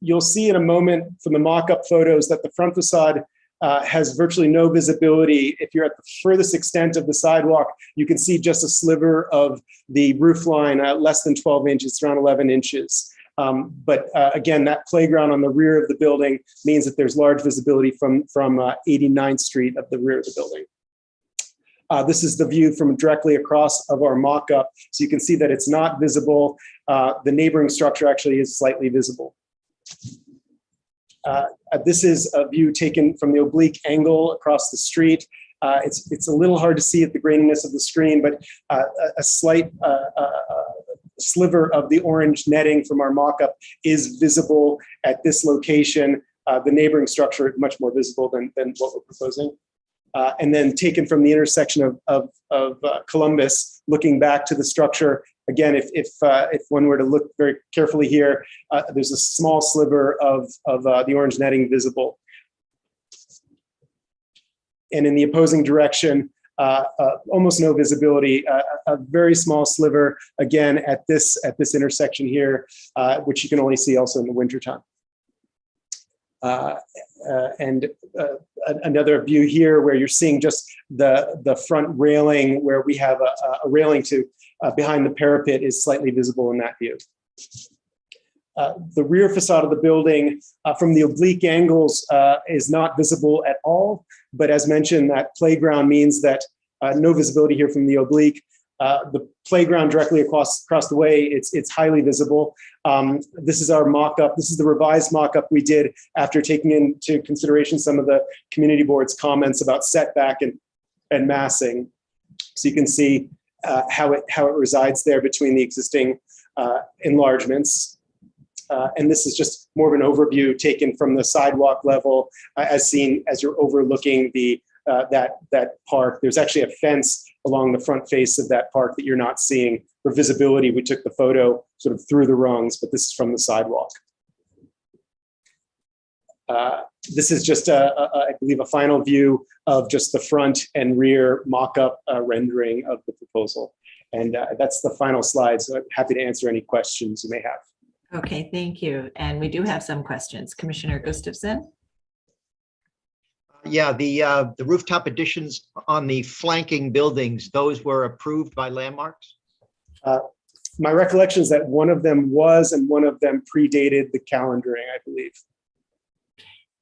You'll see in a moment from the mock-up photos that the front facade has virtually no visibility. If you're at the furthest extent of the sidewalk, you can see just a sliver of the roof line, less than 12 inches, around 11 inches. But again, that playground on the rear of the building means that there's large visibility from 89th Street of the rear of the building. This is the view from directly across of our mock-up. So you can see that it's not visible. The neighboring structure actually is slightly visible. This is a view taken from the oblique angle across the street. It's a little hard to see at the graininess of the screen, but a slight sliver of the orange netting from our mock-up is visible at this location. The neighboring structure is much more visible than what we're proposing. And then taken from the intersection of Columbus, looking back to the structure. Again, if one were to look very carefully here, there's a small sliver of the orange netting visible. And in the opposing direction, almost no visibility, a very small sliver, again, at this intersection here, which you can only see also in the wintertime. And another view here where you're seeing just the front railing where we have a railing to behind the parapet is slightly visible in that view. The rear facade of the building from the oblique angles is not visible at all, but as mentioned, that playground means that no visibility here from the oblique. The playground directly across the way, it's highly visible. This is our mock-up. This is the revised mock-up we did after taking into consideration some of the community board's comments about setback and massing. So you can see how it resides there between the existing enlargements. and this is just more of an overview taken from the sidewalk level, as seen as you're overlooking that park. There's actually a fence along the front face of that park that you're not seeing. For visibility, we took the photo sort of through the rungs, but this is from the sidewalk. This is just, I believe, a final view of just the front and rear mock-up rendering of the proposal. And that's the final slide, so I'm happy to answer any questions you may have. Okay, thank you. And we do have some questions. Commissioner Gustafson? Yeah, the rooftop additions on the flanking buildings, those were approved by Landmarks? My recollection is that one of them was, and one of them predated the calendaring, I believe.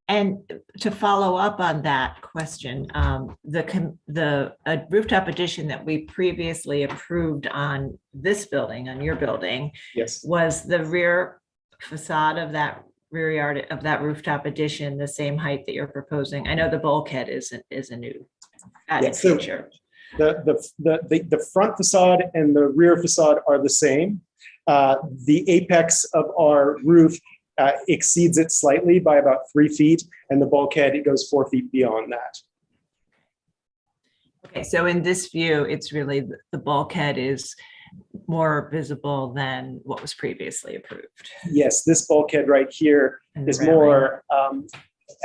And to follow up on that question, the rooftop addition that we previously approved on this building, on your building, yes, was the rear facade of that rear yard of that rooftop addition the same height that you're proposing? I know the bulkhead is a new added feature. The front facade and the rear facade are the same. The apex of our roof exceeds it slightly by about 3 feet, and the bulkhead, it goes 4 feet beyond that. Okay, so in this view, it's really the bulkhead is more visible than what was previously approved. Yes, this bulkhead right here is more,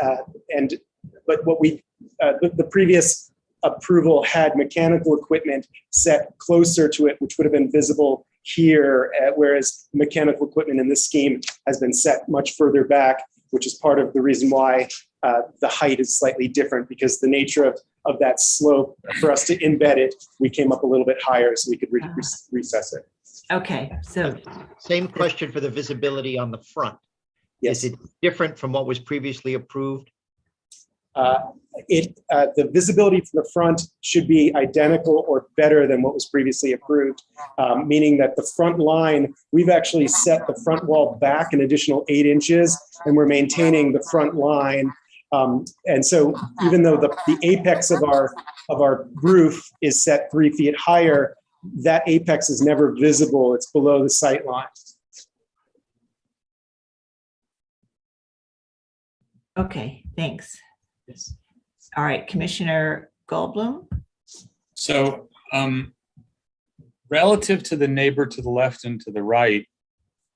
but what we, the previous approval had mechanical equipment set closer to it, which would have been visible here, whereas mechanical equipment in this scheme has been set much further back, which is part of the reason why the height is slightly different, because the nature of that slope, for us to embed it, we came up a little bit higher so we could recess it. Okay, so same question for the visibility on the front. Yes. Is it different from what was previously approved? The visibility from the front should be identical or better than what was previously approved, meaning that the front line, we've actually set the front wall back an additional 8 inches, and we're maintaining the front line. And so even though the apex of our roof is set 3 feet higher, that apex is never visible. It's below the sight line. okay, thanks. Yes. All right, Commissioner Goldblum? So relative to the neighbor to the left and to the right,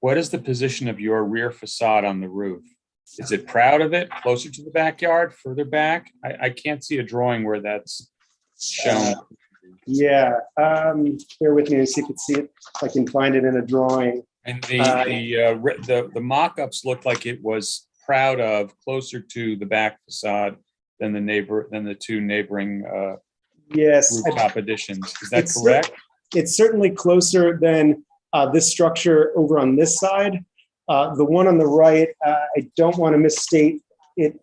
what is the position of your rear facade on the roof? Is it proud of it, closer to the backyard, further back? I can't see a drawing where that's shown. Yeah, bear with me and see if I can find it in a drawing. And the mock-ups looked like it was proud of, closer to the back facade than the two neighboring yes, rooftop additions. Is that correct? It's certainly closer than this structure over on this side. The one on the right, I don't want to misstate it.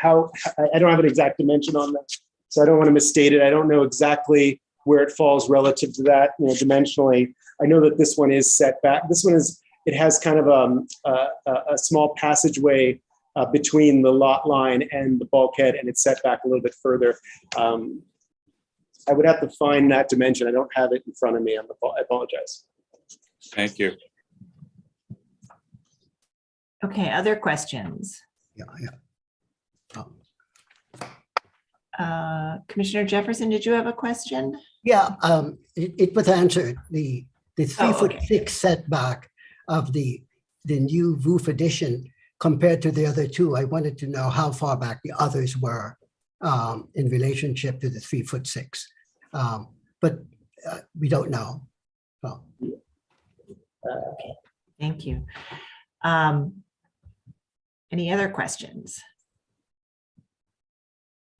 I don't have an exact dimension on that, so I don't want to misstate it. I don't know exactly where it falls relative to that, dimensionally. I know that this one is set back. This one it has kind of a small passageway between the lot line and the bulkhead, and it's set back a little bit further. I would have to find that dimension. I don't have it in front of me. I apologize. Thank you. Okay, other questions? Commissioner Jefferson, did you have a question? Yeah, it was answered. The 3'6" setback of the new roof addition compared to the other two. I wanted to know how far back the others were in relationship to the 3'6", but we don't know. So. Okay, thank you. Any other questions?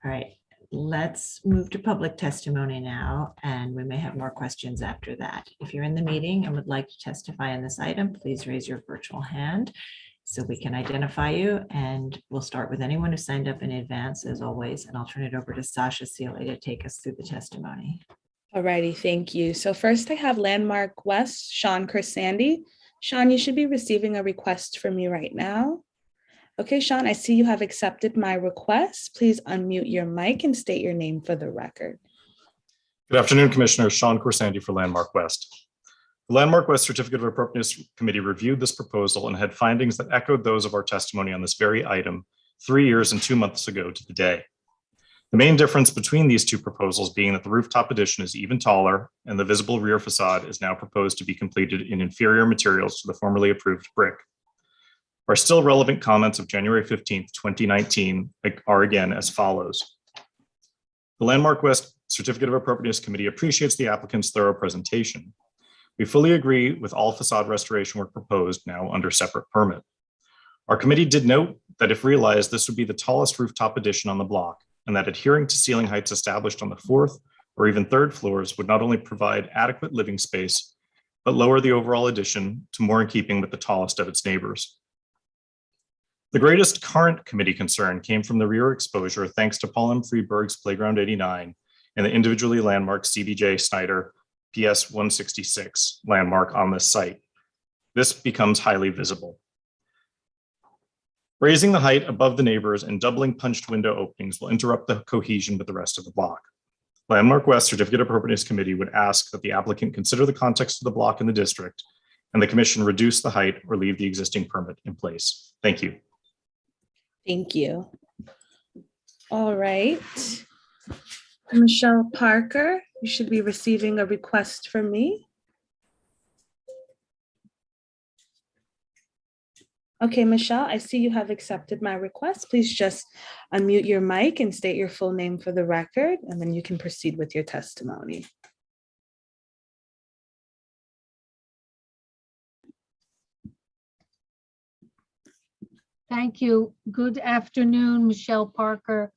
All right, let's move to public testimony now, and we may have more questions after that. If you're in the meeting and would like to testify on this item, please raise your virtual hand so we can identify you, and we'll start with anyone who signed up in advance, as always, and I'll turn it over to Sasha Sealy to take us through the testimony. Alrighty, thank you. So first I have Landmark West, Sean Kersandy. Sean, you should be receiving a request from me right now. Okay, Sean, I see you have accepted my request. Please unmute your mic and state your name for the record. Good afternoon, Commissioner. Sean Kersandy for Landmark West. The Landmark West Certificate of Appropriateness Committee reviewed this proposal and had findings that echoed those of our testimony on this very item 3 years and 2 months ago to the day. The main difference between these two proposals being that the rooftop addition is even taller and the visible rear facade is now proposed to be completed in inferior materials to the formerly approved brick. Our still relevant comments of January 15th, 2019 are again as follows. The Landmark West Certificate of Appropriateness Committee appreciates the applicant's thorough presentation. We fully agree with all facade restoration work proposed now under separate permit. Our committee did note that if realized, this would be the tallest rooftop addition on the block, and that adhering to ceiling heights established on the 4th or even 3rd floors would not only provide adequate living space, but lower the overall addition to more in keeping with the tallest of its neighbors. The greatest current committee concern came from the rear exposure thanks to Paul M. Freeberg's Playground 89 and the individually landmarked CBJ Snyder PS 166 landmark on this site. This becomes highly visible. Raising the height above the neighbors and doubling punched window openings will interrupt the cohesion with the rest of the block. Landmark West Certificate of Appropriateness Committee would ask that the applicant consider the context of the block in the district and the commission reduce the height or leave the existing permit in place. Thank you. Thank you. All right. Michelle Parker, you should be receiving a request from me. Okay, Michelle, I see you have accepted my request. Please just unmute your mic and state your full name for the record, and then you can proceed with your testimony. Thank you. Good afternoon, Michelle Parker,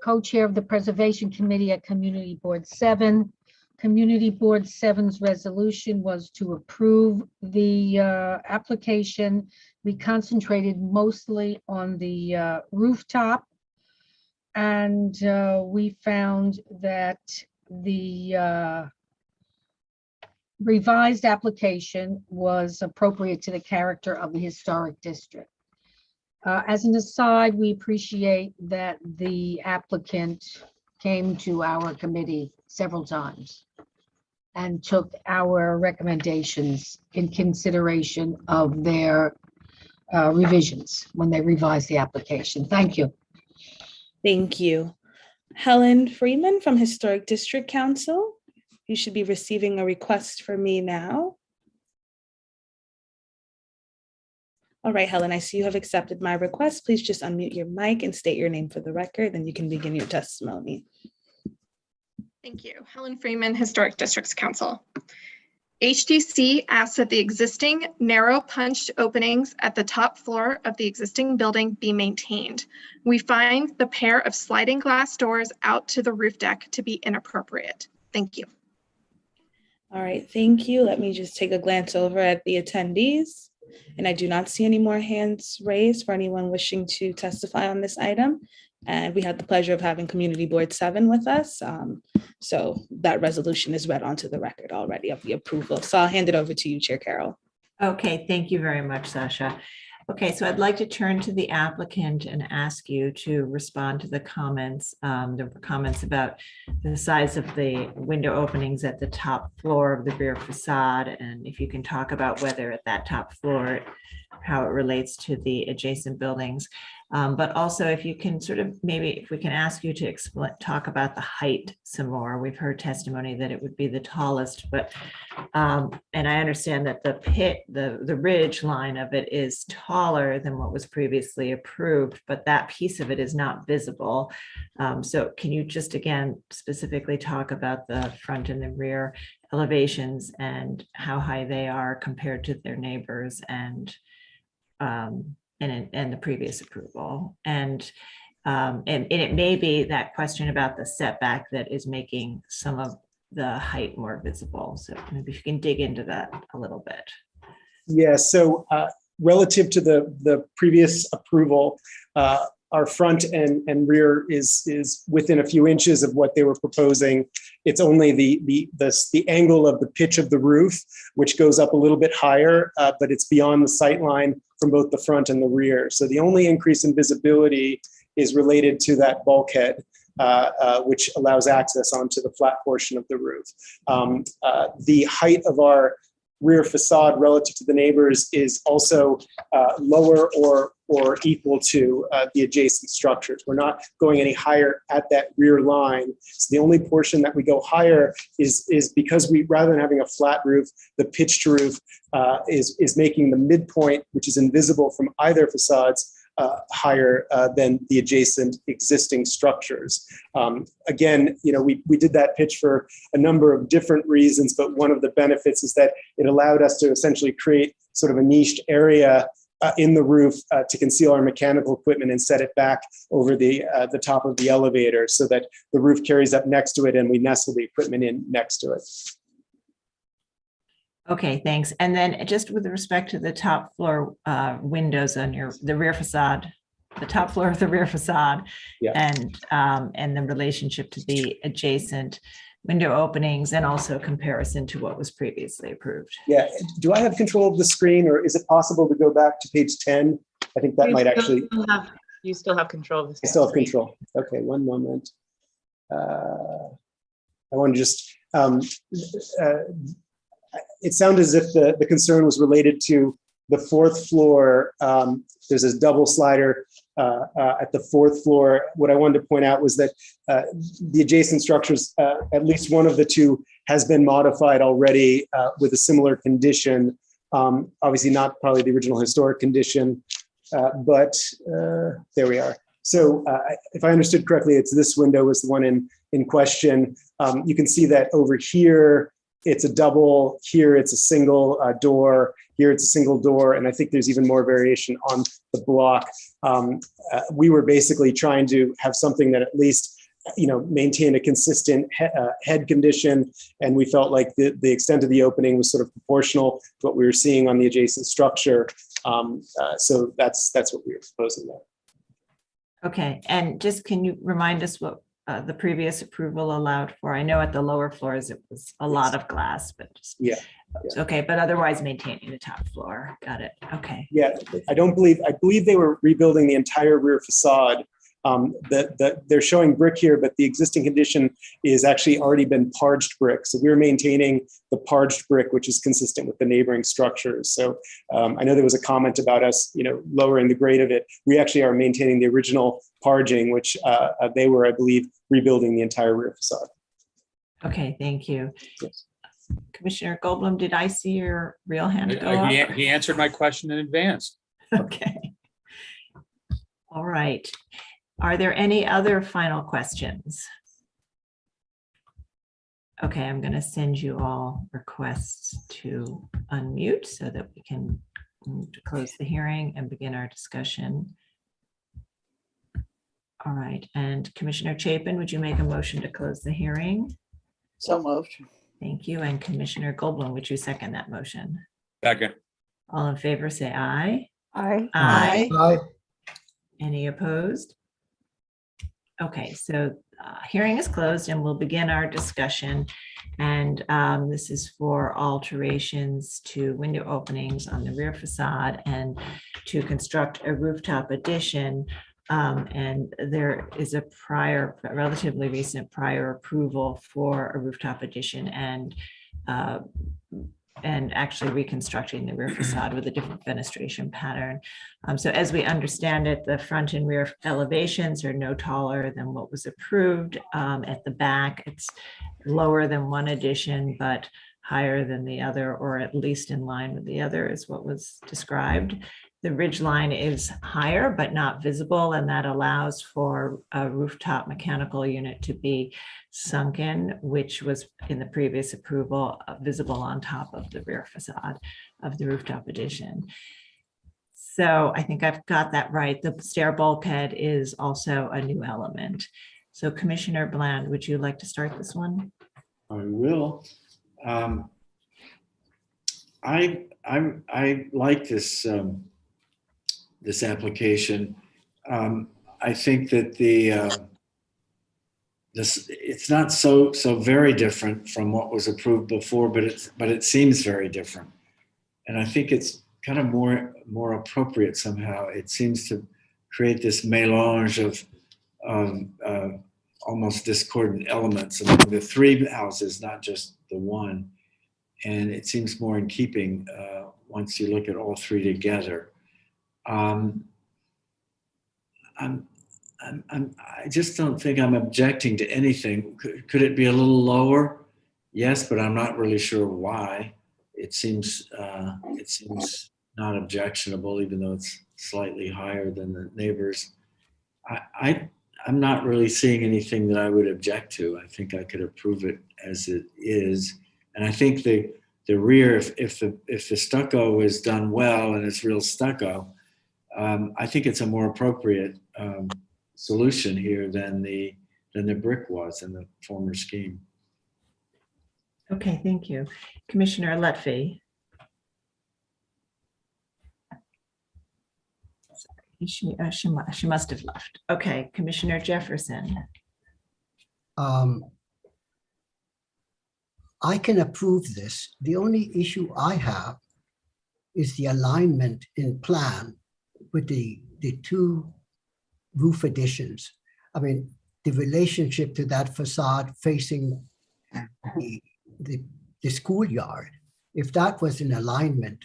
co-chair of the Preservation Committee at Community Board 7. Community Board 7's resolution was to approve the application. We concentrated mostly on the rooftop, and we found that the revised application was appropriate to the character of the historic district. As an aside, we appreciate that the applicant came to our committee several times and took our recommendations in consideration of their revisions when they revised the application. Thank you. Thank you. Helen Freeman from Historic District Council. You should be receiving a request from me now. All right, Helen, I see you have accepted my request. Please just unmute your mic and state your name for the record, then you can begin your testimony. Thank you. Helen Freeman, Historic Districts Council. HDC asks that the existing narrow punched openings at the top floor of the existing building be maintained. We find the pair of sliding glass doors out to the roof deck to be inappropriate. Thank you. All right, thank you. Let me just take a glance over at the attendees. And I do not see any more hands raised for anyone wishing to testify on this item. And we had the pleasure of having Community Board 7 with us. So that resolution is read onto the record already of the approval. So I'll hand it over to you, Chair Carroll. Okay, thank you very much, Sasha. Okay, so I'd like to turn to the applicant and ask you to respond to the comments about the size of the window openings at the top floor of the rear facade, and if you can talk about whether at that top floor, how it relates to the adjacent buildings. But also if you can sort of, maybe if we can ask you to talk about the height some more. We've heard testimony that it would be the tallest, but, and I understand that the pit, the ridge line of it is taller than what was previously approved, but that piece of it is not visible. So can you just again, specifically talk about the front and the rear elevations and how high they are compared to their neighbors and the previous approval, and it may be that question about the setback that is making some of the height more visible. So maybe if you can dig into that a little bit. Yeah. So relative to the previous approval, our front and rear is within a few inches of what they were proposing. It's only the angle of the pitch of the roof, which goes up a little bit higher, but it's beyond the sight line from both the front and the rear. So the only increase in visibility is related to that bulkhead. which allows access onto the flat portion of the roof. The height of our rear facade relative to the neighbors is also lower or equal to the adjacent structures. We're not going any higher at that rear line. So the only portion that we go higher is because we, rather than having a flat roof, the pitched roof is making the midpoint, which is invisible from either facades, higher than the adjacent existing structures. Again, we did that pitch for a number of different reasons, but one of the benefits is that it allowed us to essentially create sort of a niched area in the roof to conceal our mechanical equipment and set it back over the top of the elevator so that the roof carries up next to it and we nestle the equipment in next to it. Okay, thanks. And then just with respect to the top floor windows on the rear facade, the top floor of the rear facade, yeah, and the relationship to the adjacent window openings, and also comparison to what was previously approved. Yeah. Do I have control of the screen, or is it possible to go back to page 10? I think that might actually. You still have control of this. I still have control. Okay, one moment. I want to just. It sounded as if the concern was related to the fourth floor. There's this double slider at the fourth floor. What I wanted to point out was that the adjacent structures, at least one of the two, has been modified already with a similar condition. Obviously not probably the original historic condition, but there we are. So if I understood correctly, it's this window is the one in question. You can see that over here, it's a double, here it's a single door, here it's a single door, and I think there's even more variation on the block. We were basically trying to have something that at least maintain a consistent head condition, and we felt like the extent of the opening was sort of proportional to what we were seeing on the adjacent structure. So that's what we were proposing there. Okay, and just can you remind us what the previous approval allowed for? I know at the lower floors it was a lot of glass, but just, yeah. Okay, but otherwise maintaining the top floor. Got it. Okay. Yeah, I believe they were rebuilding the entire rear facade. They're showing brick here, but the existing condition is actually already been parged brick. So we're maintaining the parged brick, which is consistent with the neighboring structures. So I know there was a comment about us, lowering the grade of it. We actually are maintaining the original parging, which they were, I believe, rebuilding the entire rear facade. Okay, thank you. Yes. Commissioner Goldblum, did I see your real hand go up? He answered my question in advance. Okay. All right. Are there any other final questions? Okay, I'm going to send you all requests to unmute so that we can move to close the hearing and begin our discussion. All right, and Commissioner Chapin, would you make a motion to close the hearing? So moved. Thank you. And Commissioner Goldblum, would you second that motion? Second. All in favor, say aye. Aye. Aye. Aye. Any opposed? Okay, so hearing is closed and we'll begin our discussion. And this is for alterations to window openings on the rear facade and to construct a rooftop addition. And there is a relatively recent prior approval for a rooftop addition and actually reconstructing the rear facade with a different fenestration pattern. So as we understand it, the front and rear elevations are no taller than what was approved. At the back, it's lower than one addition, but higher than the other, or at least in line with the other is what was described. The ridge line is higher, but not visible, and that allows for a rooftop mechanical unit to be sunken, which was in the previous approval visible on top of the rear facade of the rooftop addition. So I think I've got that right. The stair bulkhead is also a new element. So Commissioner Bland, would you like to start this one? I will. I like this this application. I think that it's not so very different from what was approved before, but it seems very different, and I think it's kind of more appropriate somehow. It seems to create this mélange of almost discordant elements among the three houses, not just the one. And it seems more in keeping once you look at all three together. I just don't think I'm objecting to anything. Could it be a little lower? Yes, but I'm not really sure why. It seems not objectionable, even though it's slightly higher than the neighbors. I'm not really seeing anything that I would object to. I think I could approve it as it is. And I think the rear, if the stucco is done well and it's real stucco, I think it's a more appropriate solution here than the brick was in the former scheme. Okay, thank you. Commissioner Lutfi. She must have left. Okay, Commissioner Jefferson. I can approve this. The only issue I have is the alignment in plan with the two roof additions. I mean, the relationship to that facade facing the schoolyard, if that was in alignment,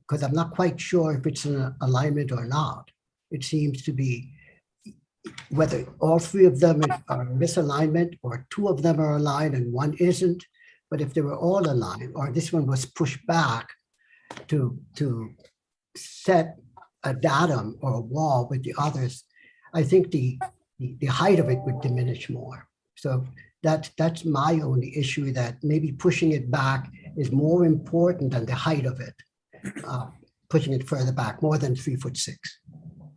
because I'm not quite sure if it's in alignment or not. It seems to be whether all three of them are misalignment or two of them are aligned and one isn't. But if they were all aligned, or this one was pushed back to set a datum or a wall with the others, I think the height of it would diminish more. So that's my only issue, that maybe pushing it back is more important than the height of it, pushing it further back, more than 3'6".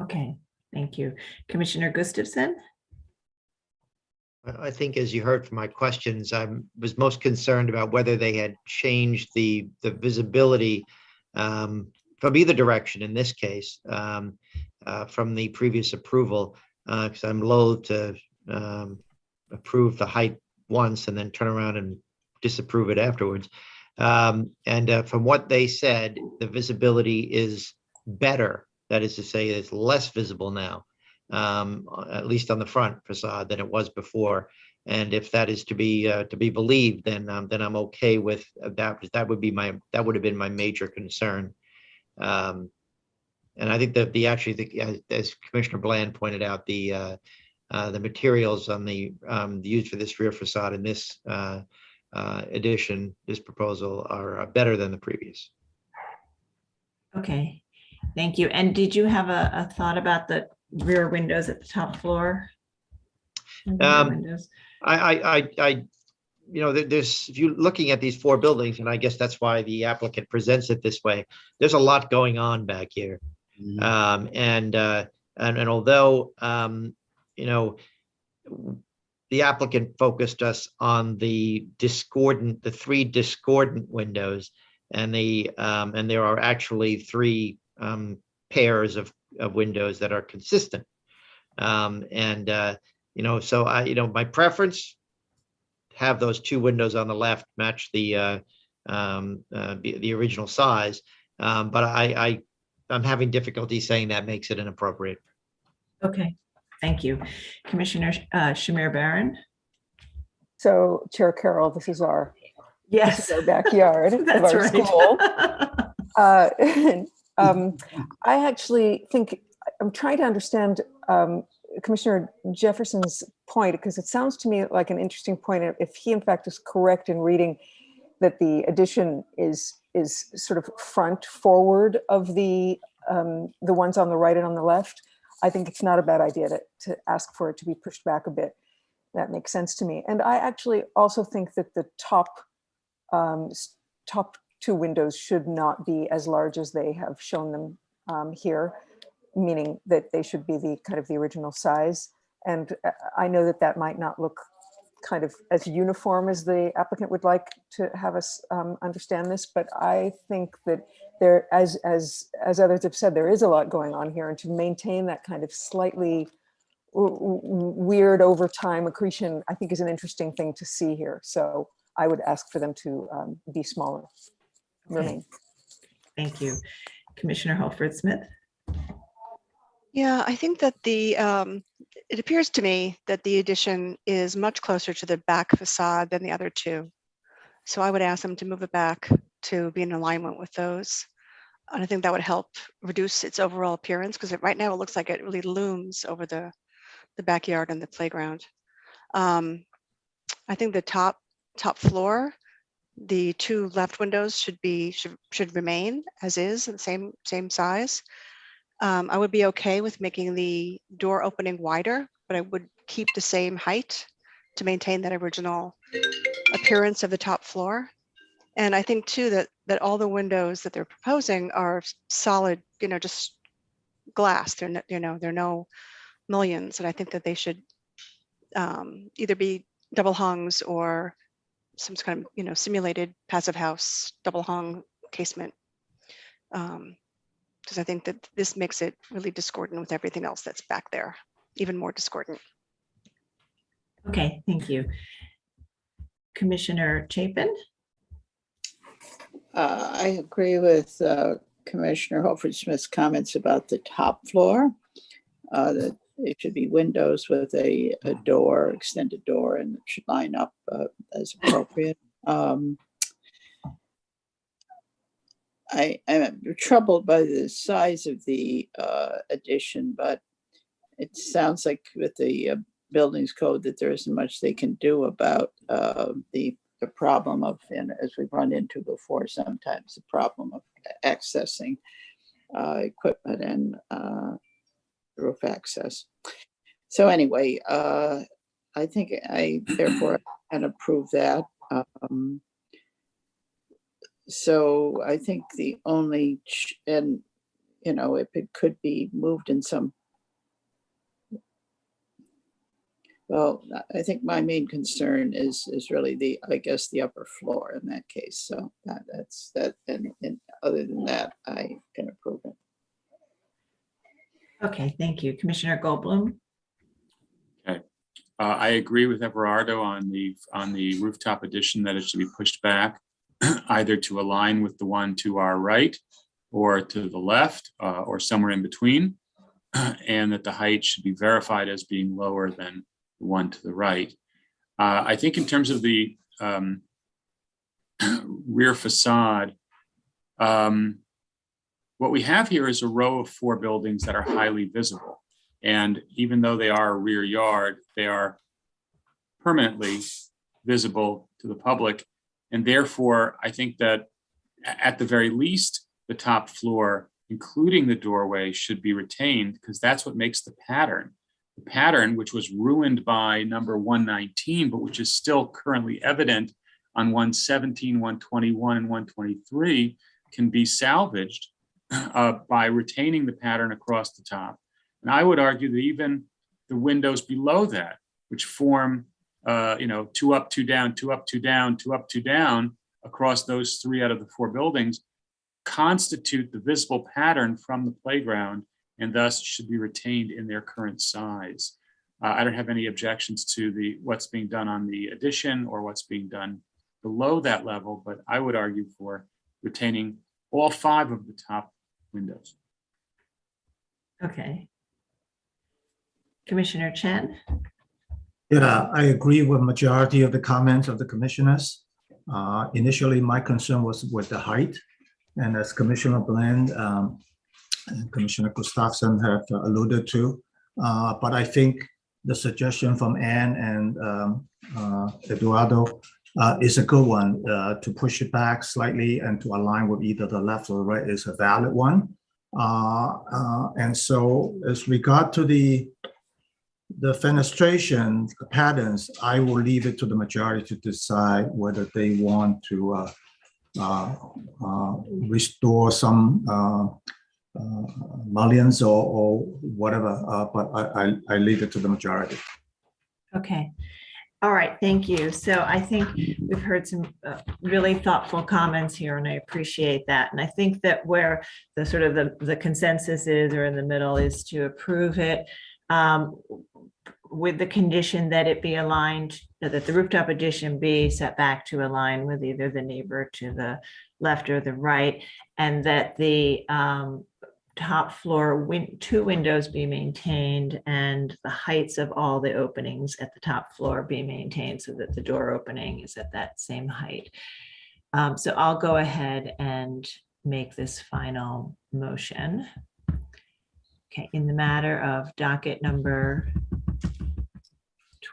Okay, thank you. Commissioner Gustafson? I think, as you heard from my questions, I was most concerned about whether they had changed the visibility from either direction in this case, from the previous approval, because I'm loath to approve the height once and then turn around and disapprove it afterwards. From what they said, the visibility is better. That is to say, it's less visible now, at least on the front facade, than it was before. And if that is to be believed, then I'm okay with that. That would have been my major concern. And I think that as Commissioner Bland pointed out, the materials on the used for this rear facade in this addition, this proposal, are better than the previous. Okay, thank you. And did you have a thought about the rear windows at the top floor? There's, if you're looking at these four buildings, and I guess that's why the applicant presents it this way, there's a lot going on back here. And although, the applicant focused us on the three discordant windows, and there are actually three pairs of windows that are consistent. So my preference, have those two windows on the left match the original size, but I'm having difficulty saying that makes it inappropriate. Okay, thank you. Commissioner Shamir Barron. So Chair Carroll, this is our backyard of That's our right. school. I actually think I'm trying to understand Commissioner Jefferson's point, because it sounds to me like an interesting point. If he in fact is correct in reading that the addition is sort of front forward of the ones on the right and on the left, I think it's not a bad idea to ask for it to be pushed back a bit. That makes sense to me. And I actually also think that the top two windows should not be as large as they have shown them here, meaning that they should be the kind of the original size. And I know that might not look kind of as uniform as the applicant would like to have us understand this, but I think that there, as others have said, there is a lot going on here, and to maintain that kind of slightly weird over time accretion, I think is an interesting thing to see here. So I would ask for them to be smaller. Okay. Thank you. Commissioner Holford Smith. Yeah, I think that it appears to me that the addition is much closer to the back facade than the other two. So I would ask them to move it back to be in alignment with those. And I think that would help reduce its overall appearance, because right now it looks like it really looms over the backyard and the playground. I think the top floor, the two left windows should remain as is, the same size. I would be okay with making the door opening wider, but I would keep the same height to maintain that original appearance of the top floor. And I think too that all the windows that they're proposing are solid, just glass. They're no mullions, and I think that they should either be double hungs or some kind of simulated passive house double hung casement. Because I think that this makes it really discordant with everything else that's back there, even more discordant. Okay, thank you. Commissioner Chapin? I agree with Commissioner Holford-Smith's comments about the top floor, that it should be windows with a door, extended door, and it should line up as appropriate. I am troubled by the size of the addition, but it sounds like with the buildings code that there isn't much they can do about the problem of, and as we've run into before, sometimes the problem of accessing equipment and roof access. So anyway, I think I therefore can approve that. So I think the only, and if it could be moved in some, well, I think my main concern is really I guess the upper floor in that case. So that's that, and other than that, I can approve it. Okay, thank you. Commissioner Goldblum? Okay. I agree with Everardo on the rooftop addition that it should be pushed back either to align with the one to our right or to the left or somewhere in between, and that the height should be verified as being lower than the one to the right. I think in terms of the rear facade, what we have here is a row of 4 buildings that are highly visible. And even though they are a rear yard, they are permanently visible to the public. And therefore, I think that at the very least, the top floor, including the doorway, should be retained, because that's what makes the pattern. The pattern, which was ruined by number 119, but which is still currently evident on 117, 121, and 123, can be salvaged by retaining the pattern across the top. And I would argue that even the windows below that, which form 2 up, 2 down, 2 up, 2 down, 2 up, 2 down across those 3 out of the 4 buildings, constitute the visible pattern from the playground and thus should be retained in their current size. I don't have any objections to what's being done on the addition or what's being done below that level, but I would argue for retaining all 5 of the top windows. Okay. Commissioner Chen? Yeah, I agree with majority of the comments of the commissioners. Initially, my concern was with the height, and as Commissioner Bland and Commissioner Gustafson have alluded to, but I think the suggestion from Ann and Eduardo is a good one. To push it back slightly and to align with either the left or the right is a valid one. And so as regard to the fenestration patterns, I will leave it to the majority to decide whether they want to restore some mullions or whatever, but I leave it to the majority. Okay. All right, thank you. So I think we've heard some really thoughtful comments here, and I appreciate that. And I think that where the sort of the consensus is, or in the middle, is to approve it with the condition that it be aligned, that the rooftop addition be set back to align with either the neighbor to the left or the right, and that the top floor, 2 windows be maintained, and the heights of all the openings at the top floor be maintained so that the door opening is at that same height. So I'll go ahead and make this final motion. Okay, in the matter of docket number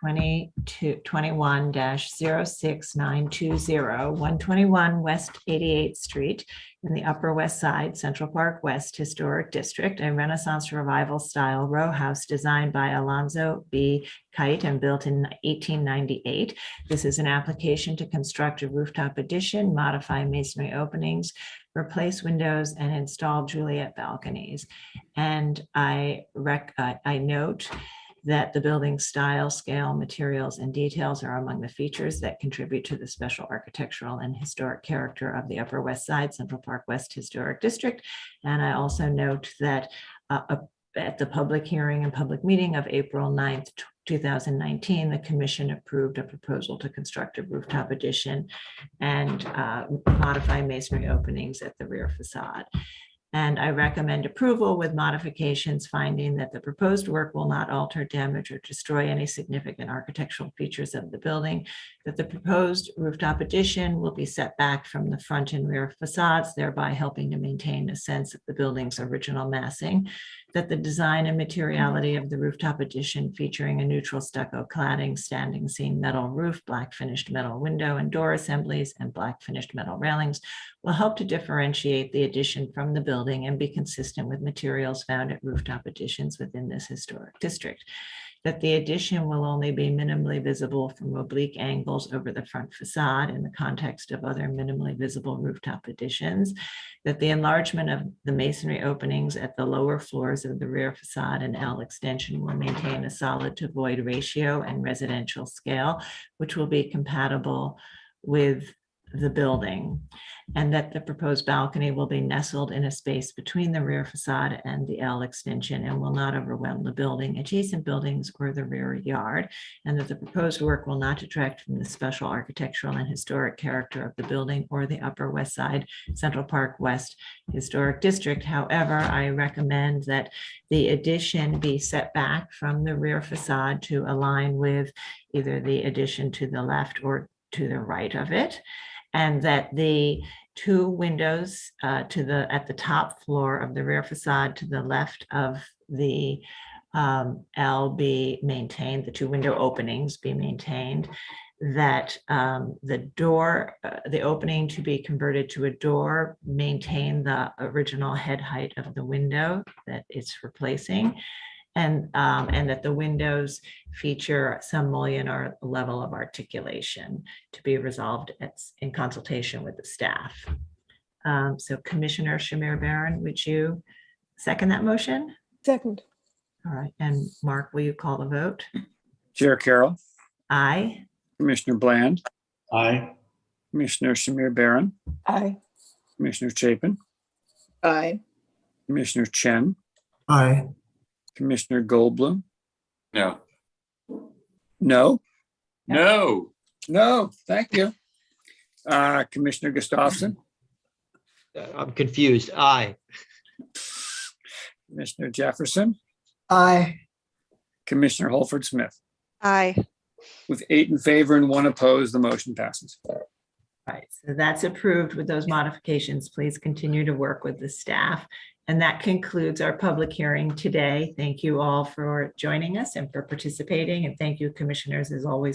21-06920, 121 West 88th Street in the Upper West Side, Central Park West Historic District, a Renaissance Revival style row house designed by Alonzo B. Kite and built in 1898. This is an application to construct a rooftop addition, modify masonry openings, replace windows, and install Juliet balconies. And I note that the building style, scale, materials, and details are among the features that contribute to the special architectural and historic character of the Upper West Side Central Park West Historic District. And I also note that at the public hearing and public meeting of April 9th, 2019, the commission approved a proposal to construct a rooftop addition and modify masonry openings at the rear facade. And I recommend approval with modifications, finding that the proposed work will not alter, damage, or destroy any significant architectural features of the building, that the proposed rooftop addition will be set back from the front and rear facades, thereby helping to maintain a sense of the building's original massing, that the design and materiality of the rooftop addition, featuring a neutral stucco cladding, standing seam metal roof, black finished metal window and door assemblies, and black finished metal railings, will help to differentiate the addition from the building and be consistent with materials found at rooftop additions within this historic district. That the addition will only be minimally visible from oblique angles over the front facade in the context of other minimally visible rooftop additions. That the enlargement of the masonry openings at the lower floors of the rear facade and L extension will maintain a solid to void ratio and residential scale, which will be compatible with the building, and that the proposed balcony will be nestled in a space between the rear facade and the L extension and will not overwhelm the building, adjacent buildings, or the rear yard, and that the proposed work will not detract from the special architectural and historic character of the building or the Upper West Side Central Park West Historic District. However, I recommend that the addition be set back from the rear facade to align with either the addition to the left or to the right of it, and that the 2 windows at the top floor of the rear facade to the left of the L be maintained, the 2 window openings be maintained, that the opening to be converted to a door maintain the original head height of the window that it's replacing, and that the windows feature some mullion or level of articulation to be resolved in consultation with the staff. So Commissioner Shamir Barron, would you second that motion? Second. All right, and Mark, will you call the vote? Chair Carroll, Aye. Commissioner Bland, Aye. Commissioner Shamir Barron, Aye. Commissioner Chapin, Aye. Commissioner Chen, Aye. Commissioner Goldblum. No. No, No. thank you. Commissioner Gustafson, I'm confused. Aye. Commissioner Jefferson, Aye. Commissioner Holford Smith. Aye. With 8 in favor and 1 opposed, the motion passes. All right, so that's approved with those modifications. Please continue to work with the staff. And that concludes our public hearing today. Thank you all for joining us and for participating. And thank you, commissioners, as always,